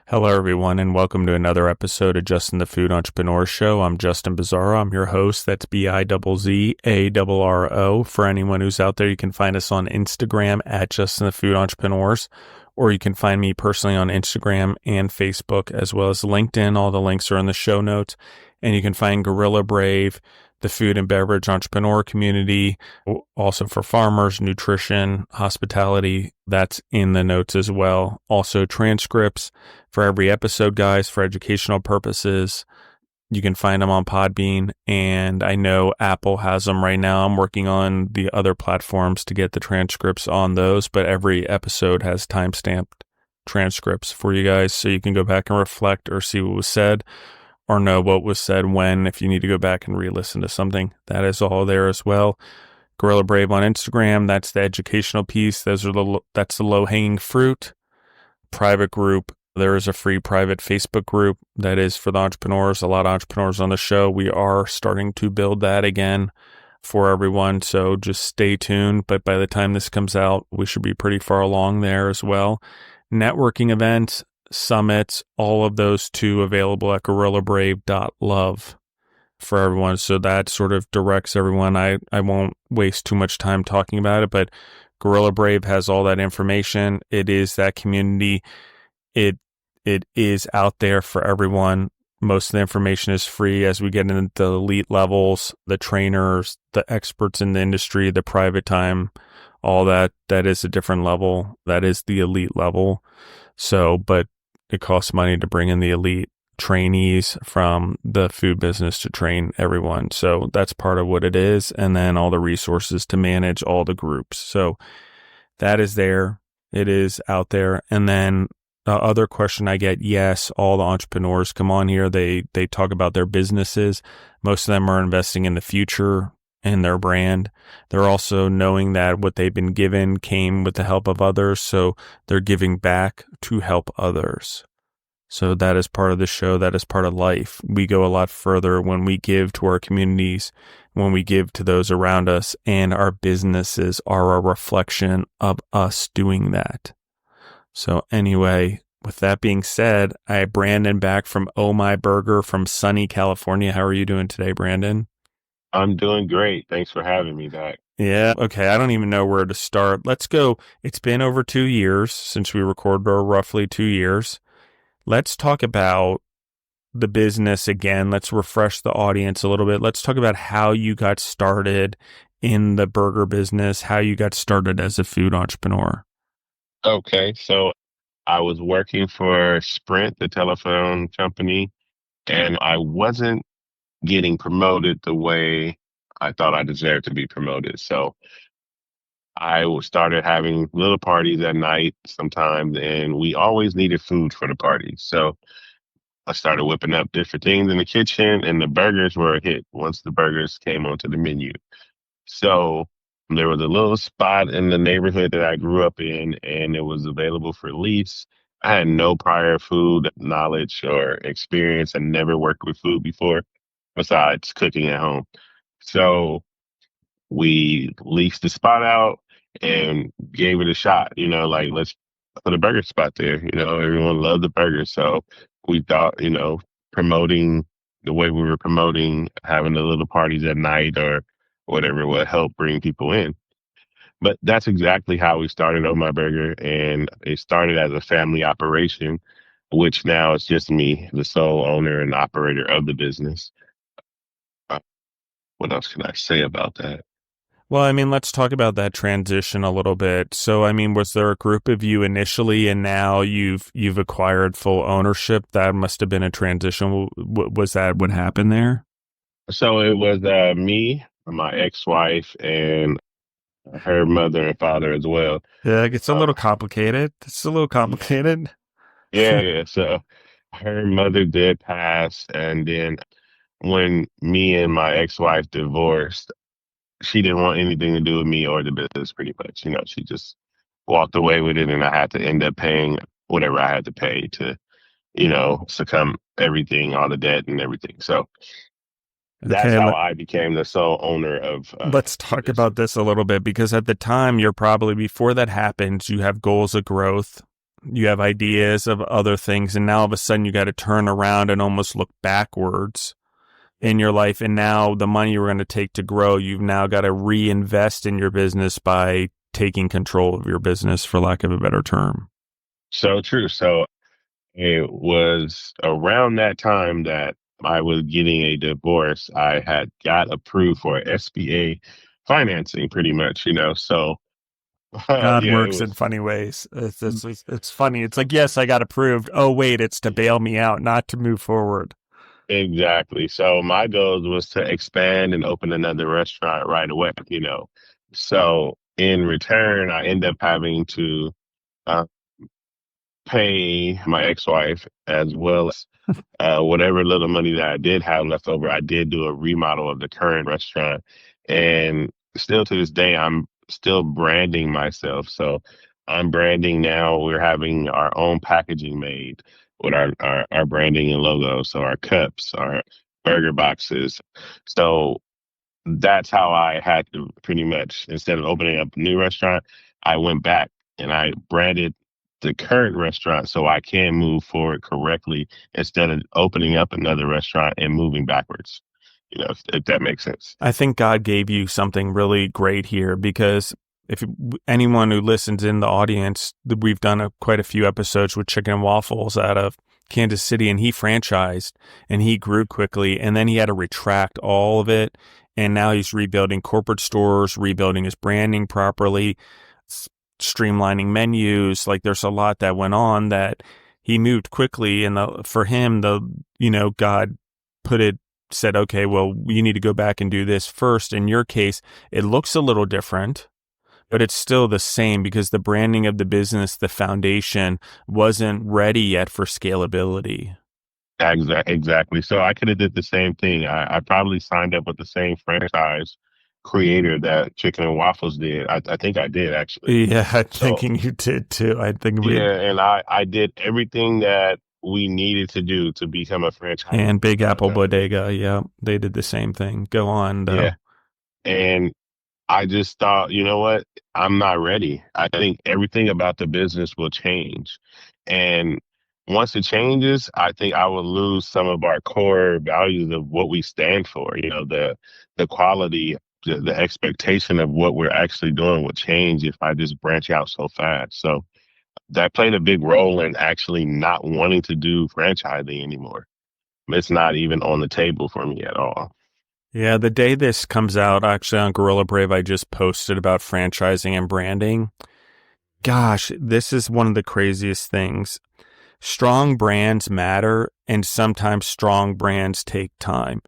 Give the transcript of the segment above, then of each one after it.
Hello, everyone, and welcome to another episode of Justin the Food Entrepreneur Show. I'm Justin Bizzarro. I'm your host. That's Bizzarro. For anyone who's out there, you can find us on Instagram at Justin the Food Entrepreneurs, or you can find me personally on Instagram and Facebook, as well as LinkedIn. All the links are in the show notes. And you can find Gorilla Brave, the food and beverage entrepreneur community, also for farmers, nutrition, hospitality. That's in the notes as well. Also transcripts for every episode, guys, for educational purposes. You can find them on Podbean, and I know Apple has them right now. I'm working on the other platforms to get the transcripts on those, but every episode has timestamped transcripts for you guys, so you can go back and reflect or see what was said, or know what was said when, if you need to go back and re-listen to something. That is all there as well. Gorilla Brave on Instagram, that's the educational piece. That's the low-hanging fruit. Private group, there is a free private Facebook group that is for the entrepreneurs. A lot of entrepreneurs on the show. We are starting to build that again for everyone, so just stay tuned. But by the time this comes out, we should be pretty far along there as well. Networking events, summits, all of those too available at gorillabrave.love for everyone. So that sort of directs everyone. I won't waste too much time talking about it, but Gorilla Brave has all that information. It is that community. It is out there for everyone. Most of the information is free as we get into the elite levels, the trainers, the experts in the industry, the private time, all that is a different level. That is the elite level. So, but it costs money to bring in the elite trainees from the food business to train everyone. So that's part of what it is. And then all the resources to manage all the groups. So that is there. It is out there. And then the other question I get, yes, all the entrepreneurs come on here. They talk about their businesses. Most of them are investing in the future in their brand. They're also knowing that what they've been given came with the help of others. So they're giving back to help others. So that is part of the show. That is part of life. We go a lot further when we give to our communities, when we give to those around us, and our businesses are a reflection of us doing that. So anyway, with that being said, I have Brandyn back from Oh My Burger from sunny California. How are you doing today, Brandyn? I'm doing great. Thanks for having me back. Yeah. Okay. I don't even know where to start. Let's go. It's been over 2 years since we recorded, or roughly 2 years. Let's talk about the business again. Let's refresh the audience a little bit. Let's talk about how you got started in the burger business, how you got started as a food entrepreneur. Okay, so I was working for Sprint, the telephone company, and I wasn't getting promoted the way I thought I deserved to be promoted. So started having little parties at night sometimes, and we always needed food for the parties. So I started whipping up different things in the kitchen, and the burgers were a hit once the burgers came onto the menu. So there was a little spot in the neighborhood that I grew up in, and it was available for lease. I had no prior food knowledge or experience and never worked with food before besides cooking at home. So we leased the spot out and gave it a shot, like let's put a burger spot there. Everyone loved the burger. So we thought, promoting the way we were promoting, having the little parties at night or whatever would help bring people in. But that's exactly how we started On My Burger. And it started as a family operation, which now it's just me, the sole owner and operator of the business. Uh, what else can I say about that? Well, I mean, let's talk about that transition a little bit. So, I mean, was there a group of you initially, and now you've acquired full ownership? That must have been a transition. Was that what happened there? So it was me, my ex-wife, and her mother and father as well. Yeah, it gets a Uh, little complicated. It's a little complicated. yeah. So her mother did pass, and then when me and my ex-wife divorced, she didn't want anything to do with me or the business. Pretty much, she just walked away with it, and I had to end up paying whatever I had to pay to, succumb everything, all the debt and everything. So that's Okay, how I became the sole owner of let's the talk business. about this a little bit, because at the time, before that happens, you have goals of growth. You have ideas of other things, and now all of a sudden you got to turn around and almost look backwards in your life. And now the money you were going to take to grow, you've now got to reinvest in your business by taking control of your business, for lack of a better term. So true. So it was around that time that I was getting a divorce. I had got approved for SBA financing pretty much, So God yeah, it works in was funny ways. It's funny. It's like, yes, I got approved. Oh, wait, it's to bail me out, not to move forward. exactly. So my goal was to expand and open another. Right away. So in return, I end up having to uh, pay my ex-wife as well as whatever little money that I did have left over. I did do a remodel of the current restaurant, and still to this day, I'm still branding myself. So I'm branding now. We're having our own packaging made with our branding and logo. So our cups, our burger boxes. So that's how I had to pretty much, instead of opening up a new restaurant, I went back and I branded the current restaurant so I can move forward correctly instead of opening up another restaurant and moving backwards. If that makes sense. I think God gave you something really great here, because if anyone who listens in the audience, we've done quite a few episodes with Chicken and Waffles out of Kansas City, and he franchised and he grew quickly, and then he had to retract all of it. And now he's rebuilding corporate stores, rebuilding his branding properly, streamlining menus. Like, there's a lot that went on that he moved quickly. And for him, God said, okay, well, you need to go back and do this first. In your case, it looks a little different, but it's still the same, because the branding of the business, the foundation, wasn't ready yet for scalability. Exactly. So I could have did the same thing. I probably signed up with the same franchise creator that Chicken and Waffles did. I think I did actually. Yeah, I'm So thinking you did too. I think yeah, and I did everything that we needed to do to become a franchise and Big Apple company. Bodega, yeah, they did the same thing. Go on, though. Yeah. And I just thought, you know what? I'm not ready. I think everything about the business will change. And once it changes, I think I will lose some of our core values of what we stand for. The quality, the expectation of what we're actually doing will change if I just branch out so fast. So that played a big role in actually not wanting to do franchising anymore. It's not even on the table for me at all. Yeah, the day this comes out, actually on Gorilla Brave, I just posted about franchising and branding. Gosh, this is one of the craziest things. Strong brands matter, and sometimes strong brands take time.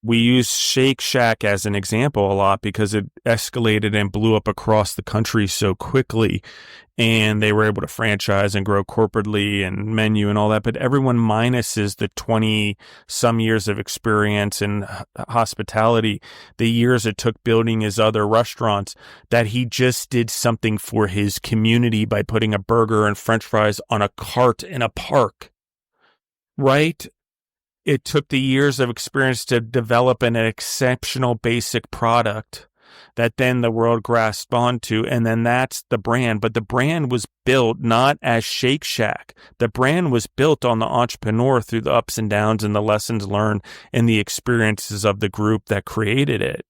We use Shake Shack as an example a lot because it escalated and blew up across the country so quickly, and they were able to franchise and grow corporately and menu and all that. But everyone minuses the 20 some years of experience in hospitality, the years it took building his other restaurants, that he just did something for his community by putting a burger and French fries on a cart in a park, right? It took the years of experience to develop an exceptional basic product that then the world grasped onto, and then that's the brand. But the brand was built not as Shake Shack. The brand was built on the entrepreneur through the ups and downs and the lessons learned and the experiences of the group that created it.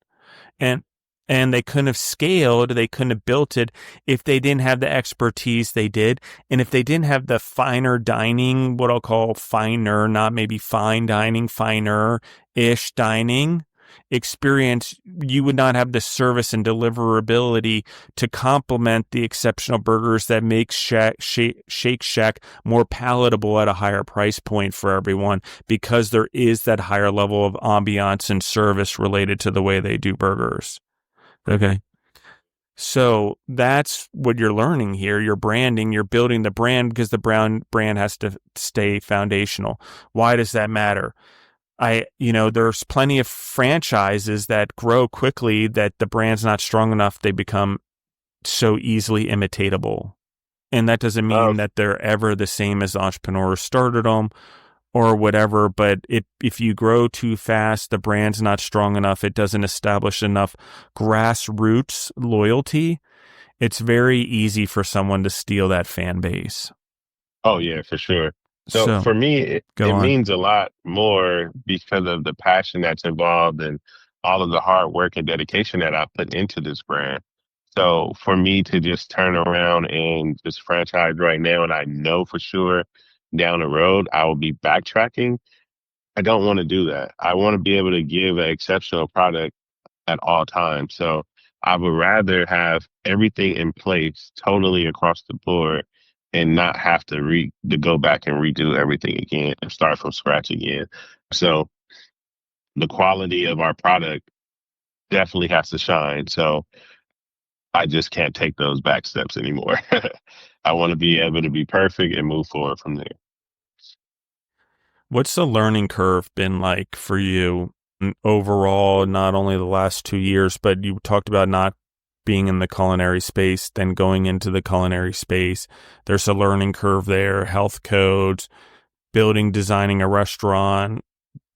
And they couldn't have scaled, they couldn't have built it if they didn't have the expertise they did. And if they didn't have the finer dining, what I'll call finer, not maybe fine dining, finer-ish dining experience, you would not have the service and deliverability to complement the exceptional burgers that make Shake Shack more palatable at a higher price point for everyone, because there is that higher level of ambiance and service related to the way they do burgers. Okay. So that's what you're learning here. You're branding, you're building the brand, because the brand has to stay foundational. Why does that matter? There's plenty of franchises that grow quickly that the brand's not strong enough. They become so easily imitatable. And that doesn't mean that they're ever the same as the entrepreneur who started them or whatever. But if you grow too fast, the brand's not strong enough, it doesn't establish enough grassroots loyalty, it's very easy for someone to steal that fan base. Oh yeah, for sure. So So for me, it, go it on. means a lot more because of the passion that's involved and all of the hard work and dedication that I put into this brand. So for me to just turn around and just franchise right now, and I know for sure down the road I will be backtracking. I don't want to do that. I want to be able to give an exceptional product at all times. So I would rather have everything in place totally across the board and not have to go back and redo everything again and start from scratch again. So the quality of our product definitely has to shine. So I just can't take those back steps anymore. I want to be able to be perfect and move forward from there. What's the learning curve been like for you overall, not only the last 2 years, but you talked about not being in the culinary space, then going into the culinary space. There's a learning curve there, health codes, building, designing a restaurant,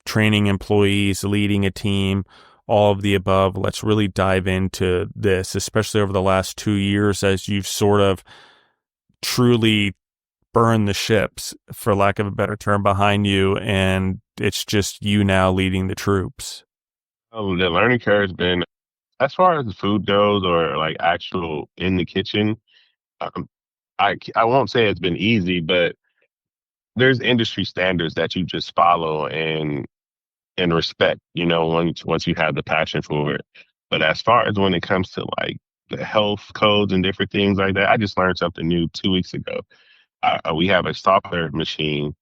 training employees, leading a team, all of the above. Let's really dive into this, especially over the last 2 years as you've sort of truly burned the ships, for lack of a better term, behind you, and it's just you now leading the troops. The learning curve has been, as far as the food goes or like actual in the kitchen, um, I won't say it's been easy, but there's industry standards that you just follow and respect, once you have the passion for it. But as far as when it comes to like the health codes and different things like that, I just learned something new 2 weeks ago. We have a soft serve machine,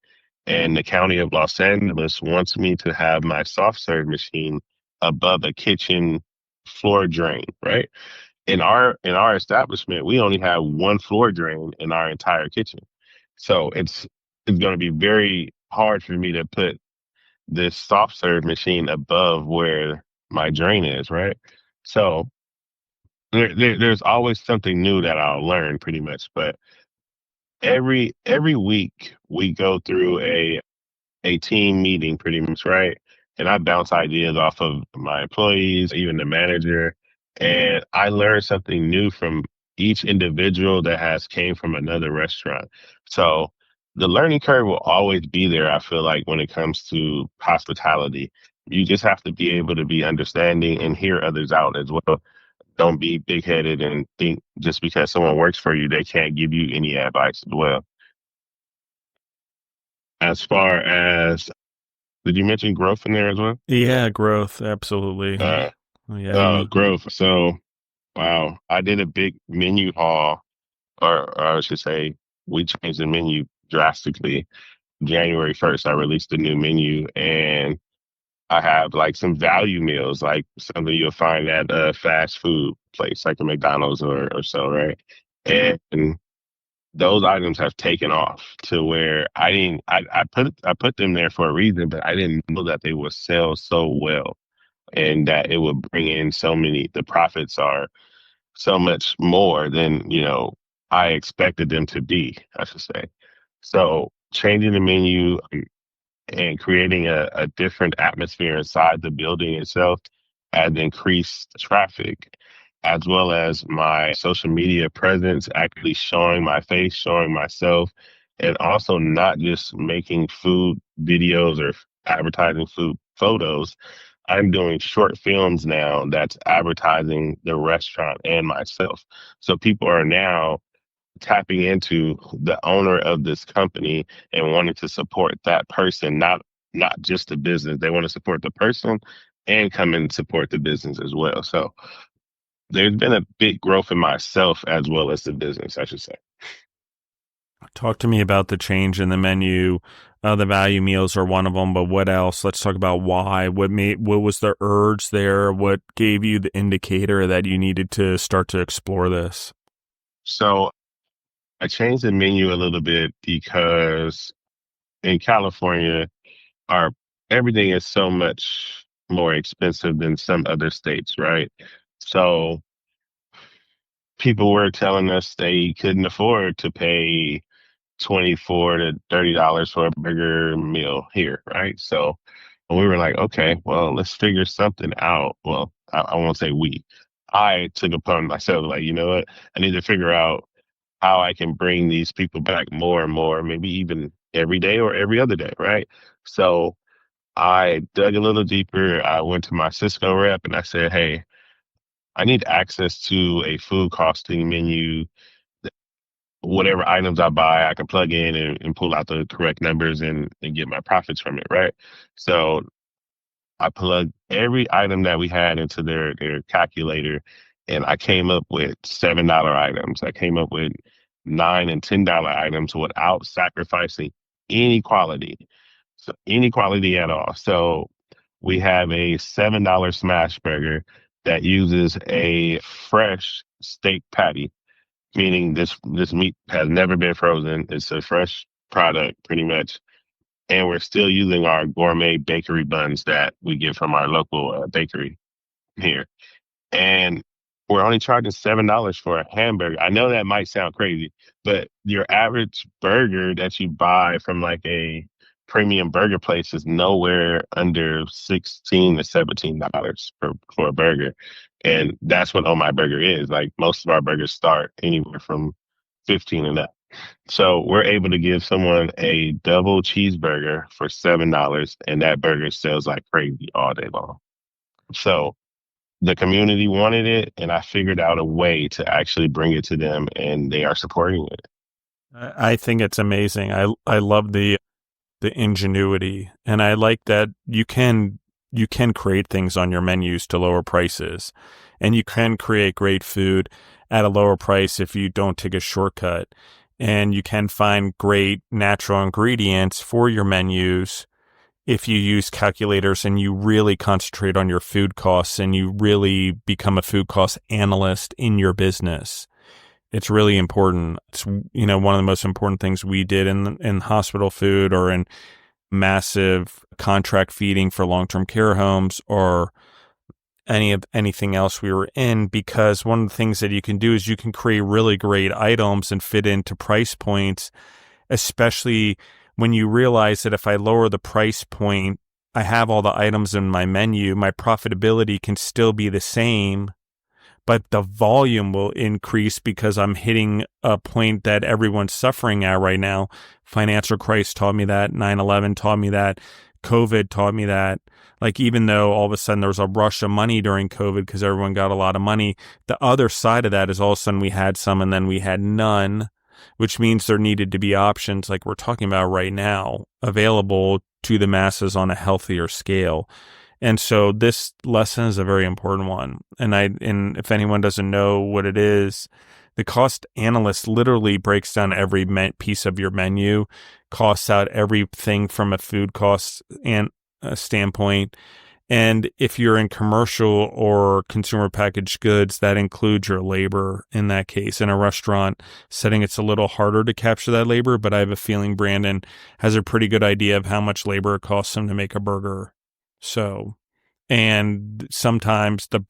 and the county of Los Angeles wants me to have my soft serve machine above a kitchen floor drain, right? In our establishment, we only have one floor drain in our entire kitchen. So it's going to be very hard for me to put this soft serve machine above where my drain is, right? So there's always something new that I'll learn pretty much. But every week we go through a team meeting pretty much, right? And I bounce ideas off of my employees, even the manager, and I learn something new from each individual that has came from another restaurant. So the learning curve will always be there, I feel like, when it comes to hospitality. You just have to be able to be understanding and hear others out as well. Don't be big headed and think just because someone works for you, they can't give you any advice as well. As far as, did you mention growth in there as well? Yeah, growth, absolutely. Uh, Yeah, you. growth. So, wow, I did a big menu haul, or I should say, we changed the menu drastically. January 1st, I released the new menu, and I have like some value meals, like something you'll find at a fast food place, like a McDonald's or so, right? And those items have taken off to where I didn't, I put them there for a reason, but I didn't know that they would sell so well and that it would bring in the profits are so much more than, I expected them to be, I should say. So changing the menu and creating a different atmosphere inside the building itself has increased traffic, as well as my social media presence, actually showing my face, showing myself, and also not just making food videos or advertising food photos. I'm doing short films now that's advertising the restaurant and myself. So people are now tapping into the owner of this company and wanting to support that person, not just the business. They want to support the person and come and support the business as well. So there's been a big growth in myself as well as the business, I should say. Talk to me about the change in the menu. The value meals are one of them, but what else? Let's talk about why. What was the urge there? What gave you the indicator that you needed to start to explore this? So I changed the menu a little bit because in California, our everything is so much more expensive than some other states, right? So people were telling us they couldn't afford to pay 24 to $30 for a burger meal here, right? So we were like, okay, well, let's figure something out. Well, I won't say we. I took upon myself, like, you know what? I need to figure out how I can bring these people back more and more, maybe even every day or every other day, right? So I dug a little deeper. I went to my Cisco rep and I said, hey, I need access to a food costing menu. Whatever items I buy, I can plug in and pull out the correct numbers and get my profits from it, right? So I plugged every item that we had into their calculator, and I came up with $7 items. I came up with $9 and $10 items without sacrificing any quality, so any quality at all. So we have a $7 smash burger that uses a fresh steak patty, meaning this meat has never been frozen. It's a fresh product, pretty much, and we're still using our gourmet bakery buns that we get from our local bakery here. And we're only charging $7 for a hamburger. I know that might sound crazy, but your average burger that you buy from like a premium burger place is nowhere under $16 to $17 for a burger. And that's what On My Burger is. Like most of our burgers start anywhere from 15 and up. So we're able to give someone a double cheeseburger for $7, and that burger sells like crazy all day long. So the community wanted it, and I figured out a way to actually bring it to them, and they are supporting it. I think it's amazing. I love the ingenuity, and I like that you can create things on your menus to lower prices, and you can create great food at a lower price if you don't take a shortcut, and you can find great natural ingredients for your menus if you use calculators and you really concentrate on your food costs and you really become a food cost analyst in your business. It's really important. It's, one of the most important things we did in hospital food or in massive contract feeding for long-term care homes or anything else we were in, because one of the things that you can do is you can create really great items and fit into price points, especially when you realize that if I lower the price point, I have all the items in my menu, my profitability can still be the same, but the volume will increase because I'm hitting a point that everyone's suffering at right now. Financial crisis taught me that. 9/11 taught me that. COVID taught me that. Like, even though all of a sudden there was a rush of money during COVID because everyone got a lot of money, the other side of that is all of a sudden we had some and then we had none, which means there needed to be options like we're talking about right now available to the masses on a healthier scale. And so this lesson is a very important one. And if anyone doesn't know what it is, the cost analyst literally breaks down every piece of your menu, costs out everything from a food cost and standpoint. And if you're in commercial or consumer packaged goods, that includes your labor in that case. In a restaurant setting, it's a little harder to capture that labor, but I have a feeling Brandon has a pretty good idea of how much labor it costs him to make a burger. So, and sometimes the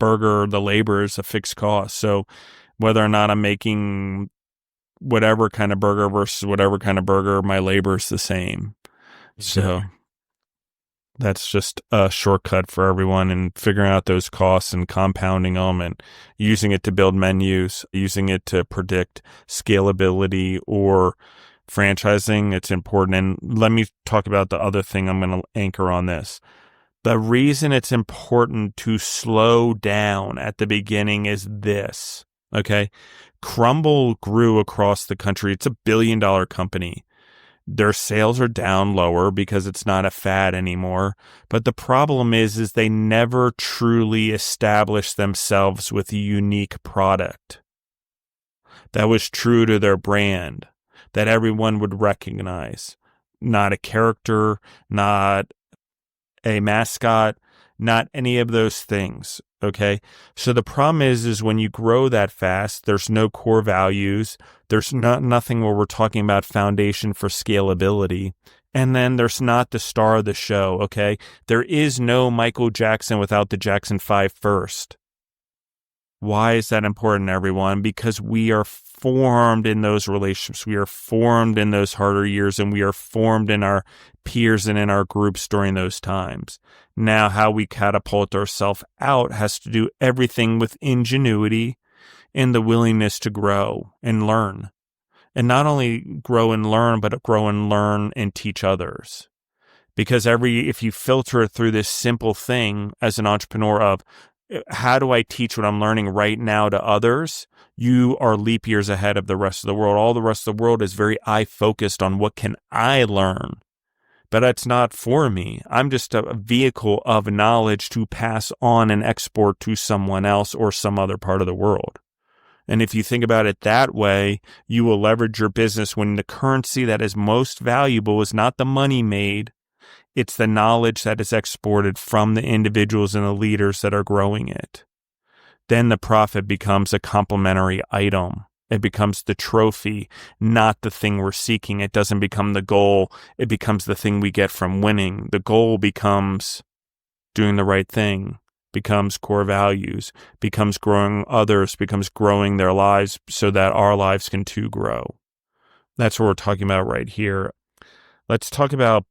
labor is a fixed cost. So whether or not I'm making whatever kind of burger versus whatever kind of burger, my labor is the same. So that's just a shortcut for everyone, and figuring out those costs and compounding them and using it to build menus, using it to predict scalability or franchising. It's important. And let me talk about the other thing. I'm going to anchor on this. The reason it's important to slow down at the beginning is this, okay? Crumble grew across the country. It's $1 billion company. Their sales are down lower because it's not a fad anymore. But the problem is they never truly established themselves with a unique product that was true to their brand, that everyone would recognize. Not a character, not a mascot, not any of those things. Okay. So the problem is when you grow that fast, there's no core values. There's nothing where we're talking about foundation for scalability. And then there's not the star of the show. Okay. There is no Michael Jackson without the Jackson 5 first. Why is that important, everyone? Because we are formed in those relationships. We are formed in those harder years, and we are formed in our peers and in our groups during those times. Now, how we catapult ourselves out has to do everything with ingenuity and the willingness to grow and learn. And not only grow and learn, but grow and learn and teach others. Because if you filter it through this simple thing as an entrepreneur of how do I teach what I'm learning right now to others, you are leap years ahead of the rest of the world. All the rest of the world is very eye focused on what can I learn, but that's not for me. I'm just a vehicle of knowledge to pass on and export to someone else or some other part of the world. And if you think about it that way, you will leverage your business when the currency that is most valuable is not the money made, it's the knowledge that is exported from the individuals and the leaders that are growing it. Then the profit becomes a complementary item. It becomes the trophy, not the thing we're seeking. It doesn't become the goal. It becomes the thing we get from winning. The goal becomes doing the right thing, becomes core values, becomes growing others, becomes growing their lives so that our lives can too grow. That's what we're talking about right here. Let's talk about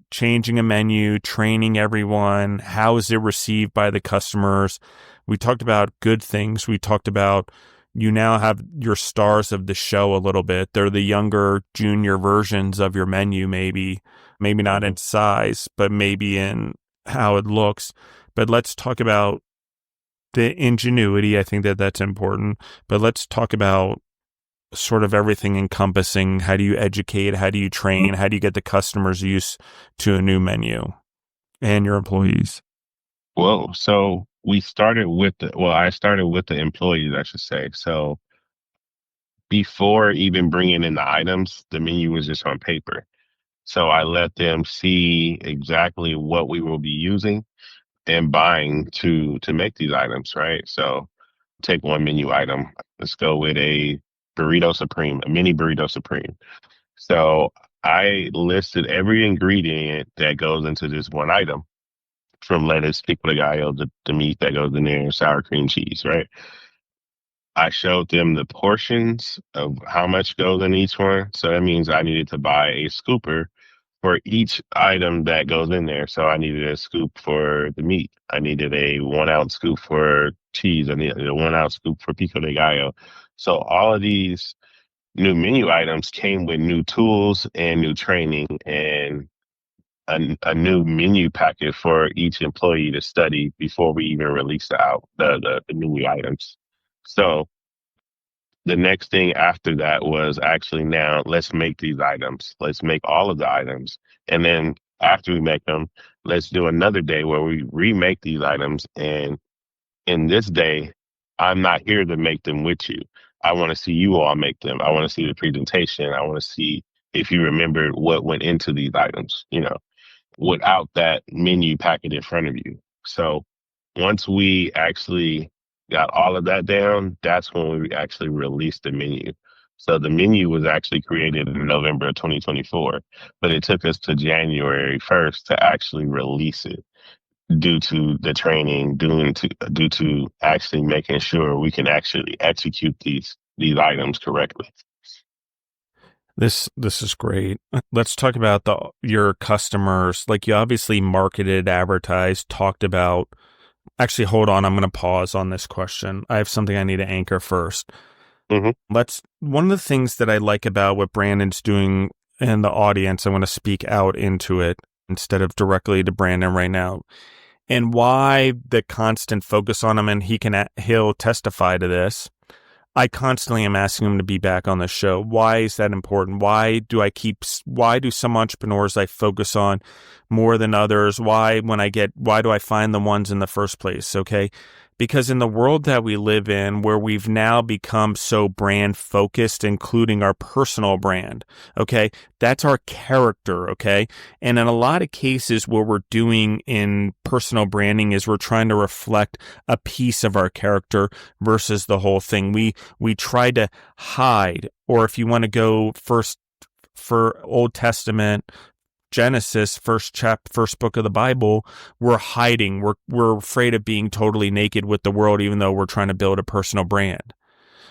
changing a menu, training everyone. How is it received by the customers? We talked about good things. We talked about you now have your stars of the show a little bit. They're the younger, junior versions of your menu, maybe not in size, but maybe in how it looks. But let's talk about the ingenuity. I think that's important. But let's talk about sort of everything encompassing. How do you educate? How do you train? How do you get the customers used to a new menu and your employees? Well, so I started with the employees, I should say. So before even bringing in the items, the menu was just on paper. So I let them see exactly what we will be using and buying to make these items, right? So take one menu item. Let's go with a burrito supreme, a mini burrito supreme. So I listed every ingredient that goes into this one item, from lettuce, pico de gallo, the meat that goes in there, sour cream cheese, right? I showed them the portions of how much goes in each one. So that means I needed to buy a scooper for each item that goes in there. So I needed a scoop for the meat. I needed a 1 ounce scoop for cheese. I needed a 1 ounce scoop for pico de gallo. So all of these new menu items came with new tools and new training and a new menu packet for each employee to study before we even release the menu items. So the next thing after that was actually, now let's make these items. Let's make all of the items. And then after we make them, let's do another day where we remake these items. And in this day, I'm not here to make them with you. I want to see you all make them. I want to see the presentation. I want to see if you remembered what went into these items, without that menu packet in front of you. So once we actually got all of that down, that's when we actually released the menu. So the menu was actually created in November of 2024, but it took us to January 1st to actually release it due to the training, due to actually making sure we can actually execute these items correctly. This is great. Let's talk about your customers. Like, you obviously marketed, advertised, talked about. Actually, hold on. I'm going to pause on this question. I have something I need to anchor first. Mm-hmm. One of the things that I like about what Brandon's doing in the audience, I want to speak out into it instead of directly to Brandon right now, and why the constant focus on him, and he'll testify to this. I constantly am asking him to be back on the show. Why is that important? Why do some entrepreneurs I focus on more than others? Why do I find the ones in the first place? Okay. Because in the world that we live in, where we've now become so brand focused, including our personal brand, okay, that's our character, okay? And in a lot of cases, what we're doing in personal branding is we're trying to reflect a piece of our character versus the whole thing. We try to hide, or if you want to go first for Old Testament, Genesis, first book of the Bible, we're hiding. We're afraid of being totally naked with the world, even though we're trying to build a personal brand.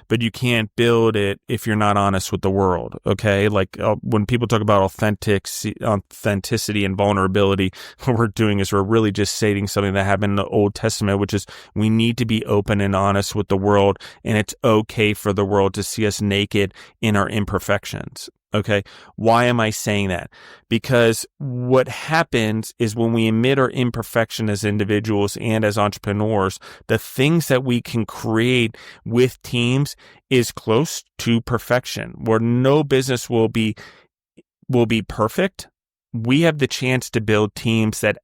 but you can't build it if you're not honest with the world. Okay. Like when people talk about authenticity and vulnerability, what we're doing is we're really just stating something that happened in the Old Testament, which is we need to be open and honest with the world. And it's okay for the world to see us naked in our imperfections. Okay. Why am I saying that? Because what happens is when we admit our imperfection as individuals and as entrepreneurs, the things that we can create with teams is close to perfection, where no business will be perfect. We have the chance to build teams that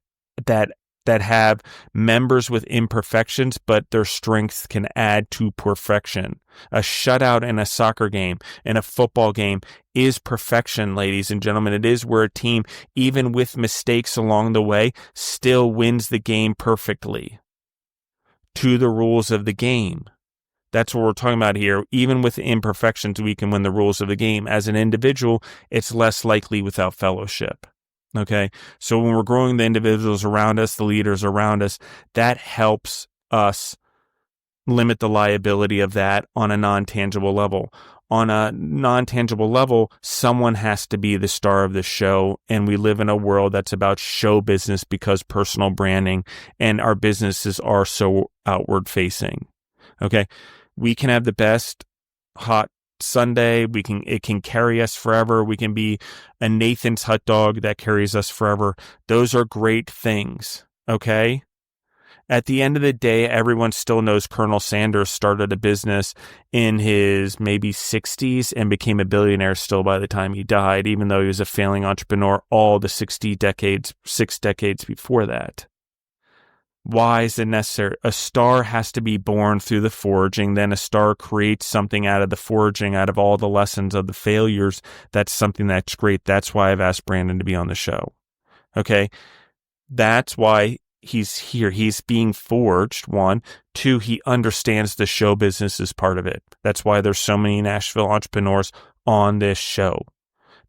have members with imperfections, but their strengths can add to perfection. A shutout in a soccer game and a football game is perfection, ladies and gentlemen. It is where a team, even with mistakes along the way, still wins the game perfectly to the rules of the game. That's what we're talking about here. Even with imperfections, we can win the rules of the game. As an individual, it's less likely without fellowship. Okay. So when we're growing the individuals around us, the leaders around us, that helps us limit the liability of that on a non-tangible level. On a non-tangible level, someone has to be the star of the show. And we live in a world that's about show business because personal branding and our businesses are so outward facing. Okay. We can have the best hot Sunday. It can carry us forever. We can be a Nathan's hot dog that carries us forever. Those are great things. Okay. At the end of the day, everyone still knows Colonel Sanders started a business in his maybe 60s and became a billionaire still by the time he died, even though he was a failing entrepreneur all the 6 decades before that. Why is it necessary? A star has to be born through the forging. Then a star creates something out of the forging, out of all the lessons of the failures. That's something that's great. That's why I've asked Brandon to be on the show. Okay. That's why he's here. He's being forged. 1, 2, he understands the show business is part of it. That's why there's so many Nashville entrepreneurs on this show.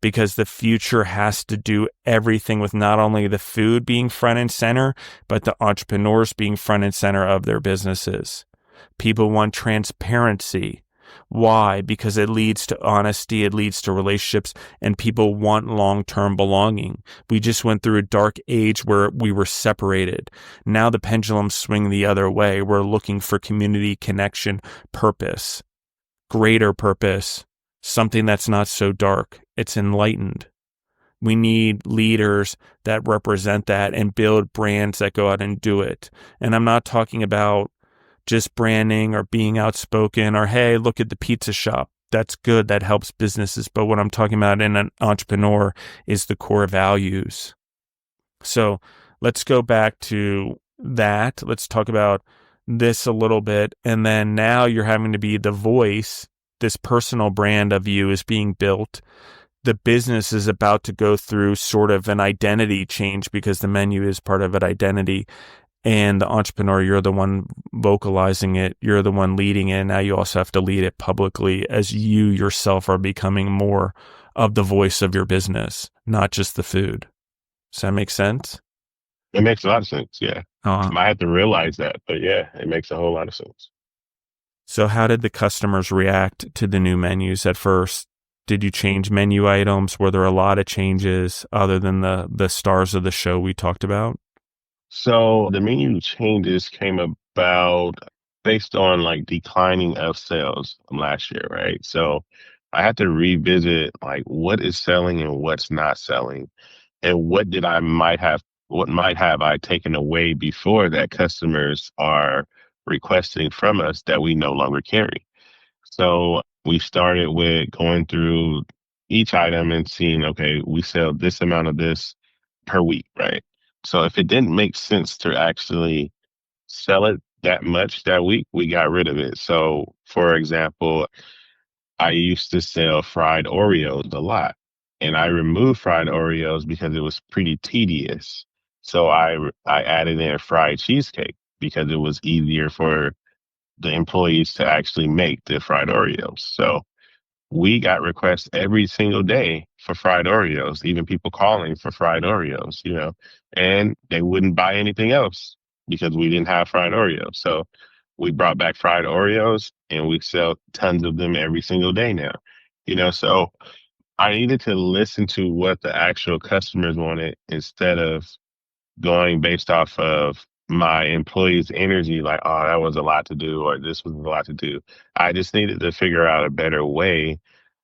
Because the future has to do everything with not only the food being front and center, but the entrepreneurs being front and center of their businesses. People want transparency. Why? Because it leads to honesty, it leads to relationships, and people want long-term belonging. We just went through a dark age where we were separated. Now the pendulums swing the other way. We're looking for community, connection, purpose, greater purpose. Something that's not so dark. It's enlightened. We need leaders that represent that and build brands that go out and do it. And I'm not talking about just branding or being outspoken or, hey, look at the pizza shop. That's good. That helps businesses. But what I'm talking about in an entrepreneur is the core values. So let's go back to that. Let's talk about this a little bit. And then now you're having to be the voice. This personal brand of you is being built. The business is about to go through sort of an identity change because the menu is part of an identity. And the entrepreneur, you're the one vocalizing it. You're the one leading it. And now you also have to lead it publicly as you yourself are becoming more of the voice of your business, not just the food. Does that make sense? It makes a lot of sense. Yeah. I had to realize that, but yeah, it makes a whole lot of sense. So how did the customers react to the new menus at first? Did you change menu items? Were there a lot of changes other than the stars of the show we talked about? So the menu changes came about based on like declining of sales from last year, right? So I had to revisit like what is selling and what's not selling, and what might have I taken away before that customers are requesting from us that we no longer carry. So we started with going through each item and seeing, okay, we sell this amount of this per week, right? So if it didn't make sense to actually sell it that much that week, we got rid of it. So for example, I used to sell fried Oreos a lot, and I removed fried Oreos because it was pretty tedious. So I added in fried cheesecake because it was easier for the employees to actually make the fried Oreos. So we got requests every single day for fried Oreos, even people calling for fried Oreos, and they wouldn't buy anything else because we didn't have fried Oreos. So we brought back fried Oreos and we sell tons of them every single day now. So I needed to listen to what the actual customers wanted instead of going based off of my employees' energy, like, oh, that was a lot to do, or this was a lot to do. I just needed to figure out a better way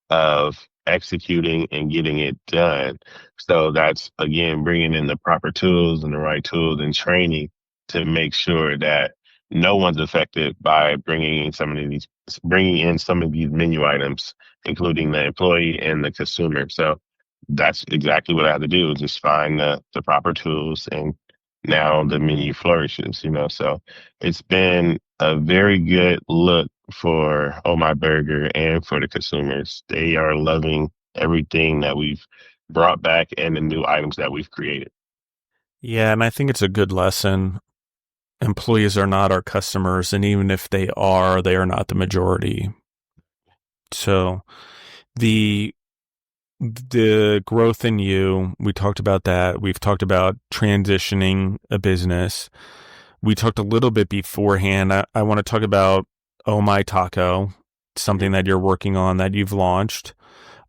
of executing and getting it done. So that's again bringing in the proper tools and the right tools and training to make sure that no one's affected by bringing in some of these menu items, including the employee and the consumer. So that's exactly what I had to do, just find the proper tools, and now the menu flourishes. So it's been a very good look for Oh My Burger and for the consumers. They are loving everything that we've brought back and the new items that we've created. Yeah, and I think it's a good lesson. Employees are not our customers, and even if they are not the majority. So the growth in you, we talked about that. We've talked about transitioning a business. We talked a little bit beforehand. I want to talk about Oh My Taco, something that you're working on that you've launched.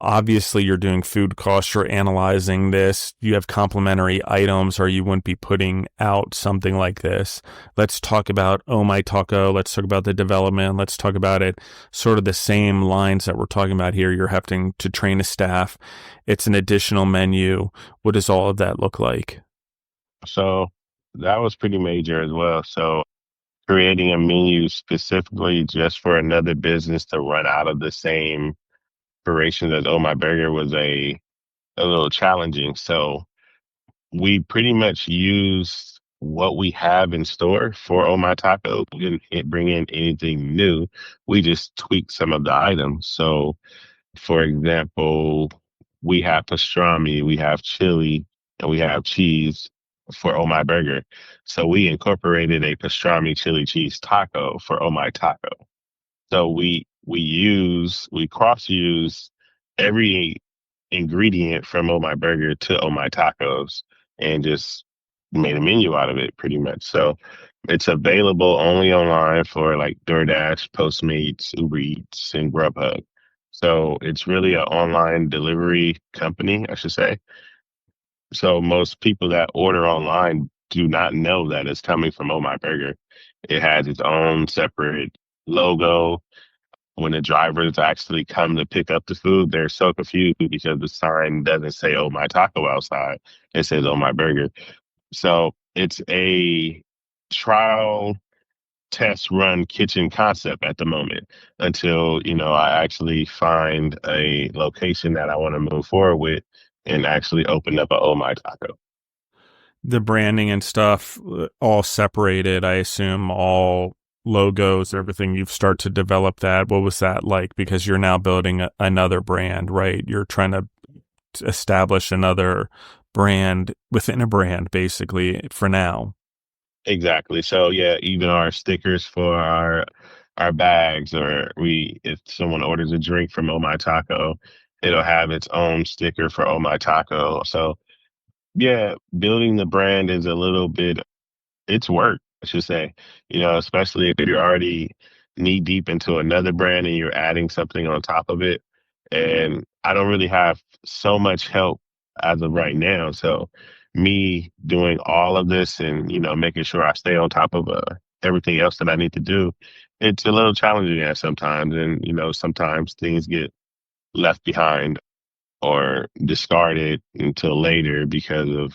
Obviously, you're doing food costs, you're analyzing this, you have complementary items, or you wouldn't be putting out something like this. Let's talk about Oh My Taco. Let's talk about the development. Let's talk about it sort of the same lines that we're talking about here. You're having to train a staff. It's an additional menu. What does all of that look like? So that was pretty major as well. So creating a menu specifically just for another business to run out of the same operations as Oh My Burger was a little challenging. So we pretty much used what we have in store for Oh My Taco. We didn't bring in anything new. We just tweaked some of the items. So, for example, we have pastrami, we have chili, and we have cheese for Oh My Burger. So we incorporated a pastrami chili cheese taco for Oh My Taco. So we cross use every ingredient from Oh My Burger to Oh My Tacos and just made a menu out of it pretty much. So it's available only online for like DoorDash, Postmates, Uber Eats, and Grubhub. So it's really an online delivery company, I should say. So most people that order online do not know that it's coming from Oh My Burger. It has its own separate logo. When the drivers actually come to pick up the food, they're so confused because the sign doesn't say "Oh My Taco" outside; it says "Oh My Burger." So it's a trial test run kitchen concept at the moment until I actually find a location that I want to move forward with and actually open up a Oh My Taco. The branding and stuff, all separated, I assume, all logos, everything. You've started to develop that. What was that like? Because you're now building another brand, right? You're trying to establish another brand within a brand, basically, for now. Exactly. So yeah, even our stickers for our bags, or if someone orders a drink from Oh My Taco, it'll have its own sticker for Oh My Taco. So yeah, building the brand is a little bit, it's work, I should say. Especially if you're already knee deep into another brand and you're adding something on top of it. And I don't really have so much help as of right now. So me doing all of this and, making sure I stay on top of everything else that I need to do, it's a little challenging at sometimes. And, sometimes things get left behind or discarded until later because of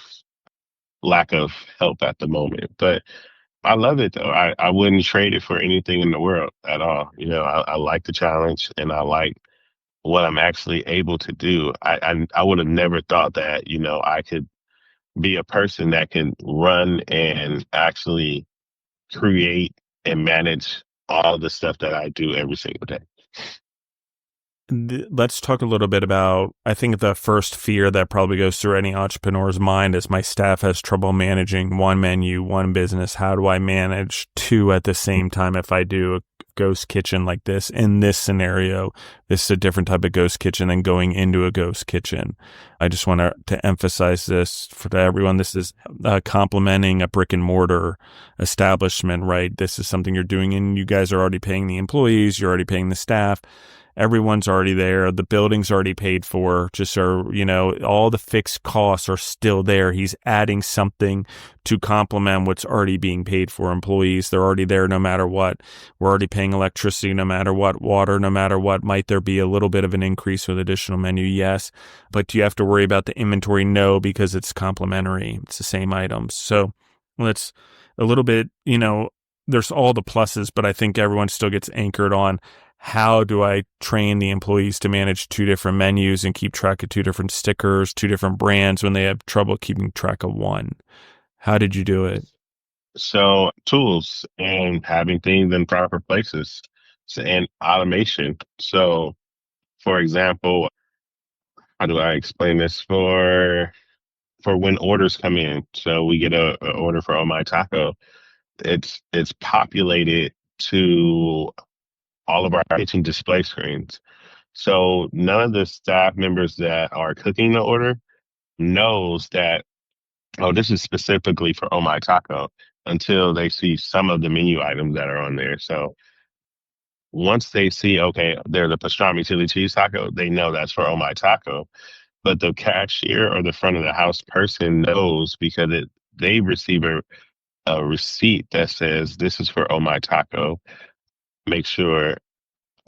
lack of help at the moment. But I love it though. I wouldn't trade it for anything in the world at all. I like the challenge and I like what I'm actually able to do. I would have never thought that, I could be a person that can run and actually create and manage all the stuff that I do every single day. Let's talk a little bit about, I think the first fear that probably goes through any entrepreneur's mind is my staff has trouble managing one menu, one business. How do I manage two at the same time if I do a ghost kitchen like this? In this scenario, this is a different type of ghost kitchen than going into a ghost kitchen. I just want to emphasize this for everyone. This is complementing a brick and mortar establishment, right? This is something you're doing, and you guys are already paying the employees, you're already paying the staff. Everyone's already there. The building's already paid for. Just so, all the fixed costs are still there. He's adding something to complement what's already being paid for. Employees, they're already there no matter what. We're already paying electricity no matter what, water no matter what. Might there be a little bit of an increase with additional menu? Yes. But do you have to worry about the inventory? No, because it's complementary. It's the same items. So let's a little bit, there's all the pluses, but I think everyone still gets anchored on how do I train the employees to manage two different menus and keep track of two different stickers, two different brands when they have trouble keeping track of one? How did you do it? So tools and having things in proper places, and automation. So, for example, how do I explain this for when orders come in? So we get a order for Oh My Taco. It's populated to all of our kitchen display screens. So none of the staff members that are cooking the order knows that, oh, this is specifically for Oh My Taco until they see some of the menu items that are on there. So once they see, okay, there's a pastrami chili cheese taco, they know that's for Oh My Taco. But the cashier or the front of the house person knows because they receive a receipt that says this is for Oh My Taco. Make sure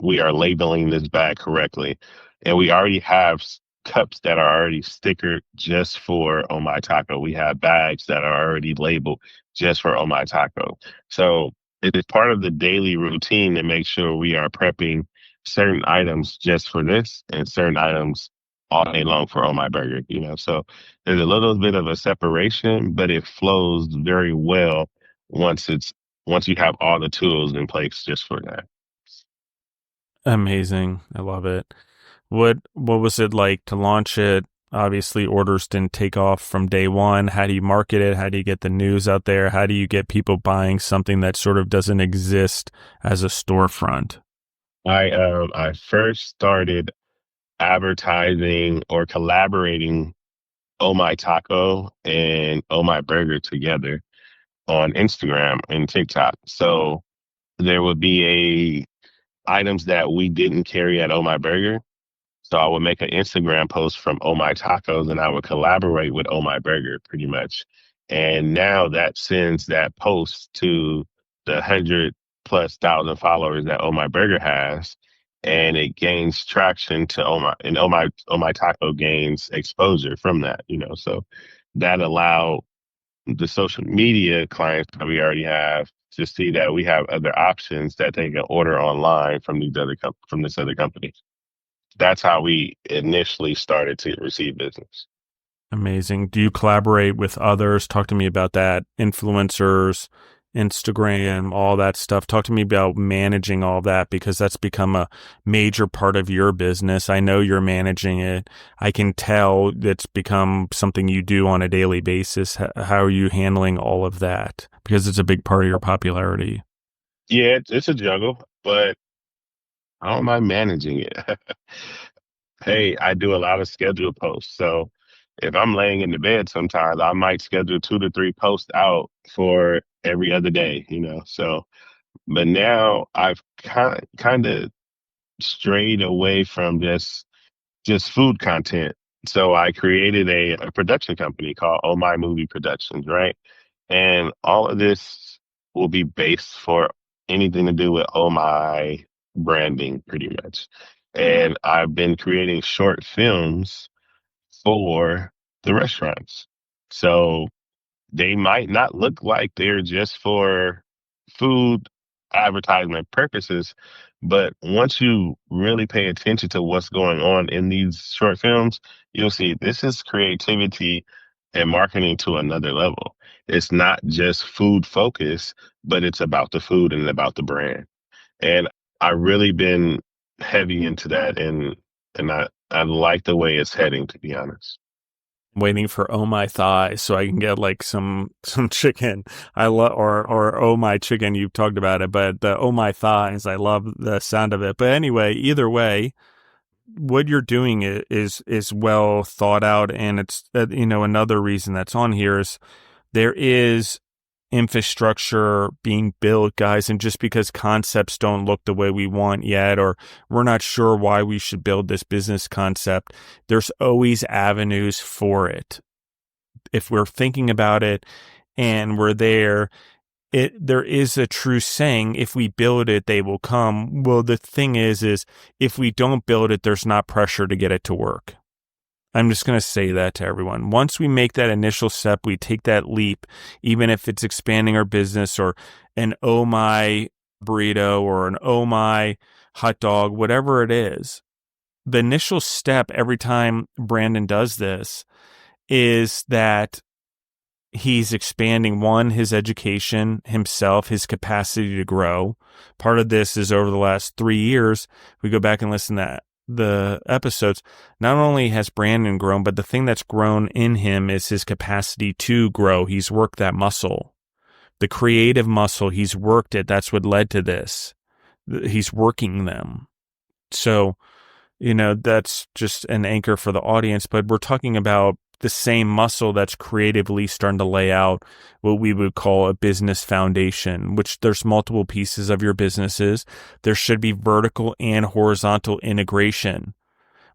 we are labeling this bag correctly. And we already have cups that are already stickered just for Oh My Taco. We have bags that are already labeled just for Oh My Taco. So it is part of the daily routine to make sure we are prepping certain items just for this and certain items all day long for Oh My Burger, So there's a little bit of a separation, but it flows very well once you have all the tools in place just for that. Amazing. I love it. What was it like to launch it? Obviously, orders didn't take off from day one. How do you market it? How do you get the news out there? How do you get people buying something that sort of doesn't exist as a storefront? I first started advertising or collaborating Oh My Taco and Oh My Burger together on Instagram and TikTok. So there would be a items that we didn't carry at Oh My Burger. So I would make an Instagram post from Oh My Tacos and I would collaborate with Oh My Burger pretty much. And now that sends that post to the 100+ thousand followers that Oh My Burger has. And it gains traction to Oh My Taco gains exposure from that, So that allowed the social media clients that we already have to see that we have other options that they can order online from from this other company. That's how we initially started to receive business. Amazing. Do you collaborate with others? Talk to me about that. Influencers, Instagram, all that stuff. Talk to me about managing all that because that's become a major part of your business. I know you're managing it. I can tell it's become something you do on a daily basis. How are you handling all of that? Because it's a big part of your popularity. Yeah, it's a juggle, but I don't mind managing it. Hey, I do a lot of scheduled posts. So if I'm laying in the bed sometimes, I might schedule 2 to 3 posts out for every other day, So, but now I've kind of strayed away from just food content. So I created a production company called Oh My Movie Productions, right? And all of this will be based for anything to do with Oh My branding, pretty much. And I've been creating short films for the restaurants. So they might not look like they're just for food advertisement purposes, but once you really pay attention to what's going on in these short films, you'll see this is creativity and marketing to another level. It's not just food focused, but it's about the food and about the brand. And I really been heavy into that, and I like the way it's heading, to be honest. Waiting for oh my thigh so I can get like some chicken. I love or oh my chicken. You've talked about it, but the oh my thighs, I love the sound of it. But anyway, either way, what you're doing is well thought out, and it's another reason that's on here is there is infrastructure being built, guys, and just because concepts don't look the way we want yet, or we're not sure why we should build this business concept, there's always avenues for it. If we're thinking about it and we're there, there is a true saying, if we build it, they will come. Well, the thing is if we don't build it, there's not pressure to get it to work. I'm just going to say that to everyone. Once we make that initial step, we take that leap, even if it's expanding our business or an oh my burrito or an oh my hot dog, whatever it is. The initial step every time Brandyn does this is that he's expanding, one, his education, himself, his capacity to grow. Part of this is over the last 3 years, we go back and listen to the episodes. Not only has Brandyn grown, but the thing that's grown in him is his capacity to grow. He's worked that muscle, the creative muscle. He's worked it. That's what led to this. He's working them. So, that's just an anchor for the audience, but we're talking about the same muscle that's creatively starting to lay out what we would call a business foundation, which there's multiple pieces of your businesses. There should be vertical and horizontal integration.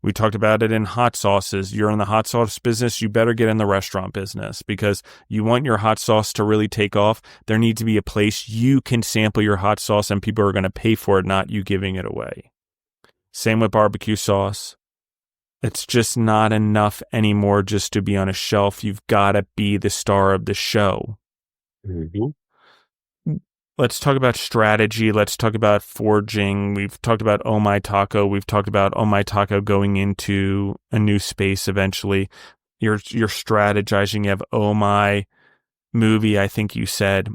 We talked about it in hot sauces. You're in the hot sauce business, you better get in the restaurant business because you want your hot sauce to really take off. There needs to be a place you can sample your hot sauce and people are going to pay for it, not you giving it away. Same with barbecue sauce. It's just not enough anymore just to be on a shelf. You've got to be the star of the show. Mm-hmm. Let's talk about strategy. Let's talk about forging. We've talked about Oh My Taco. We've talked about Oh My Taco going into a new space eventually. You're strategizing. You have Oh My Movie, I think you said.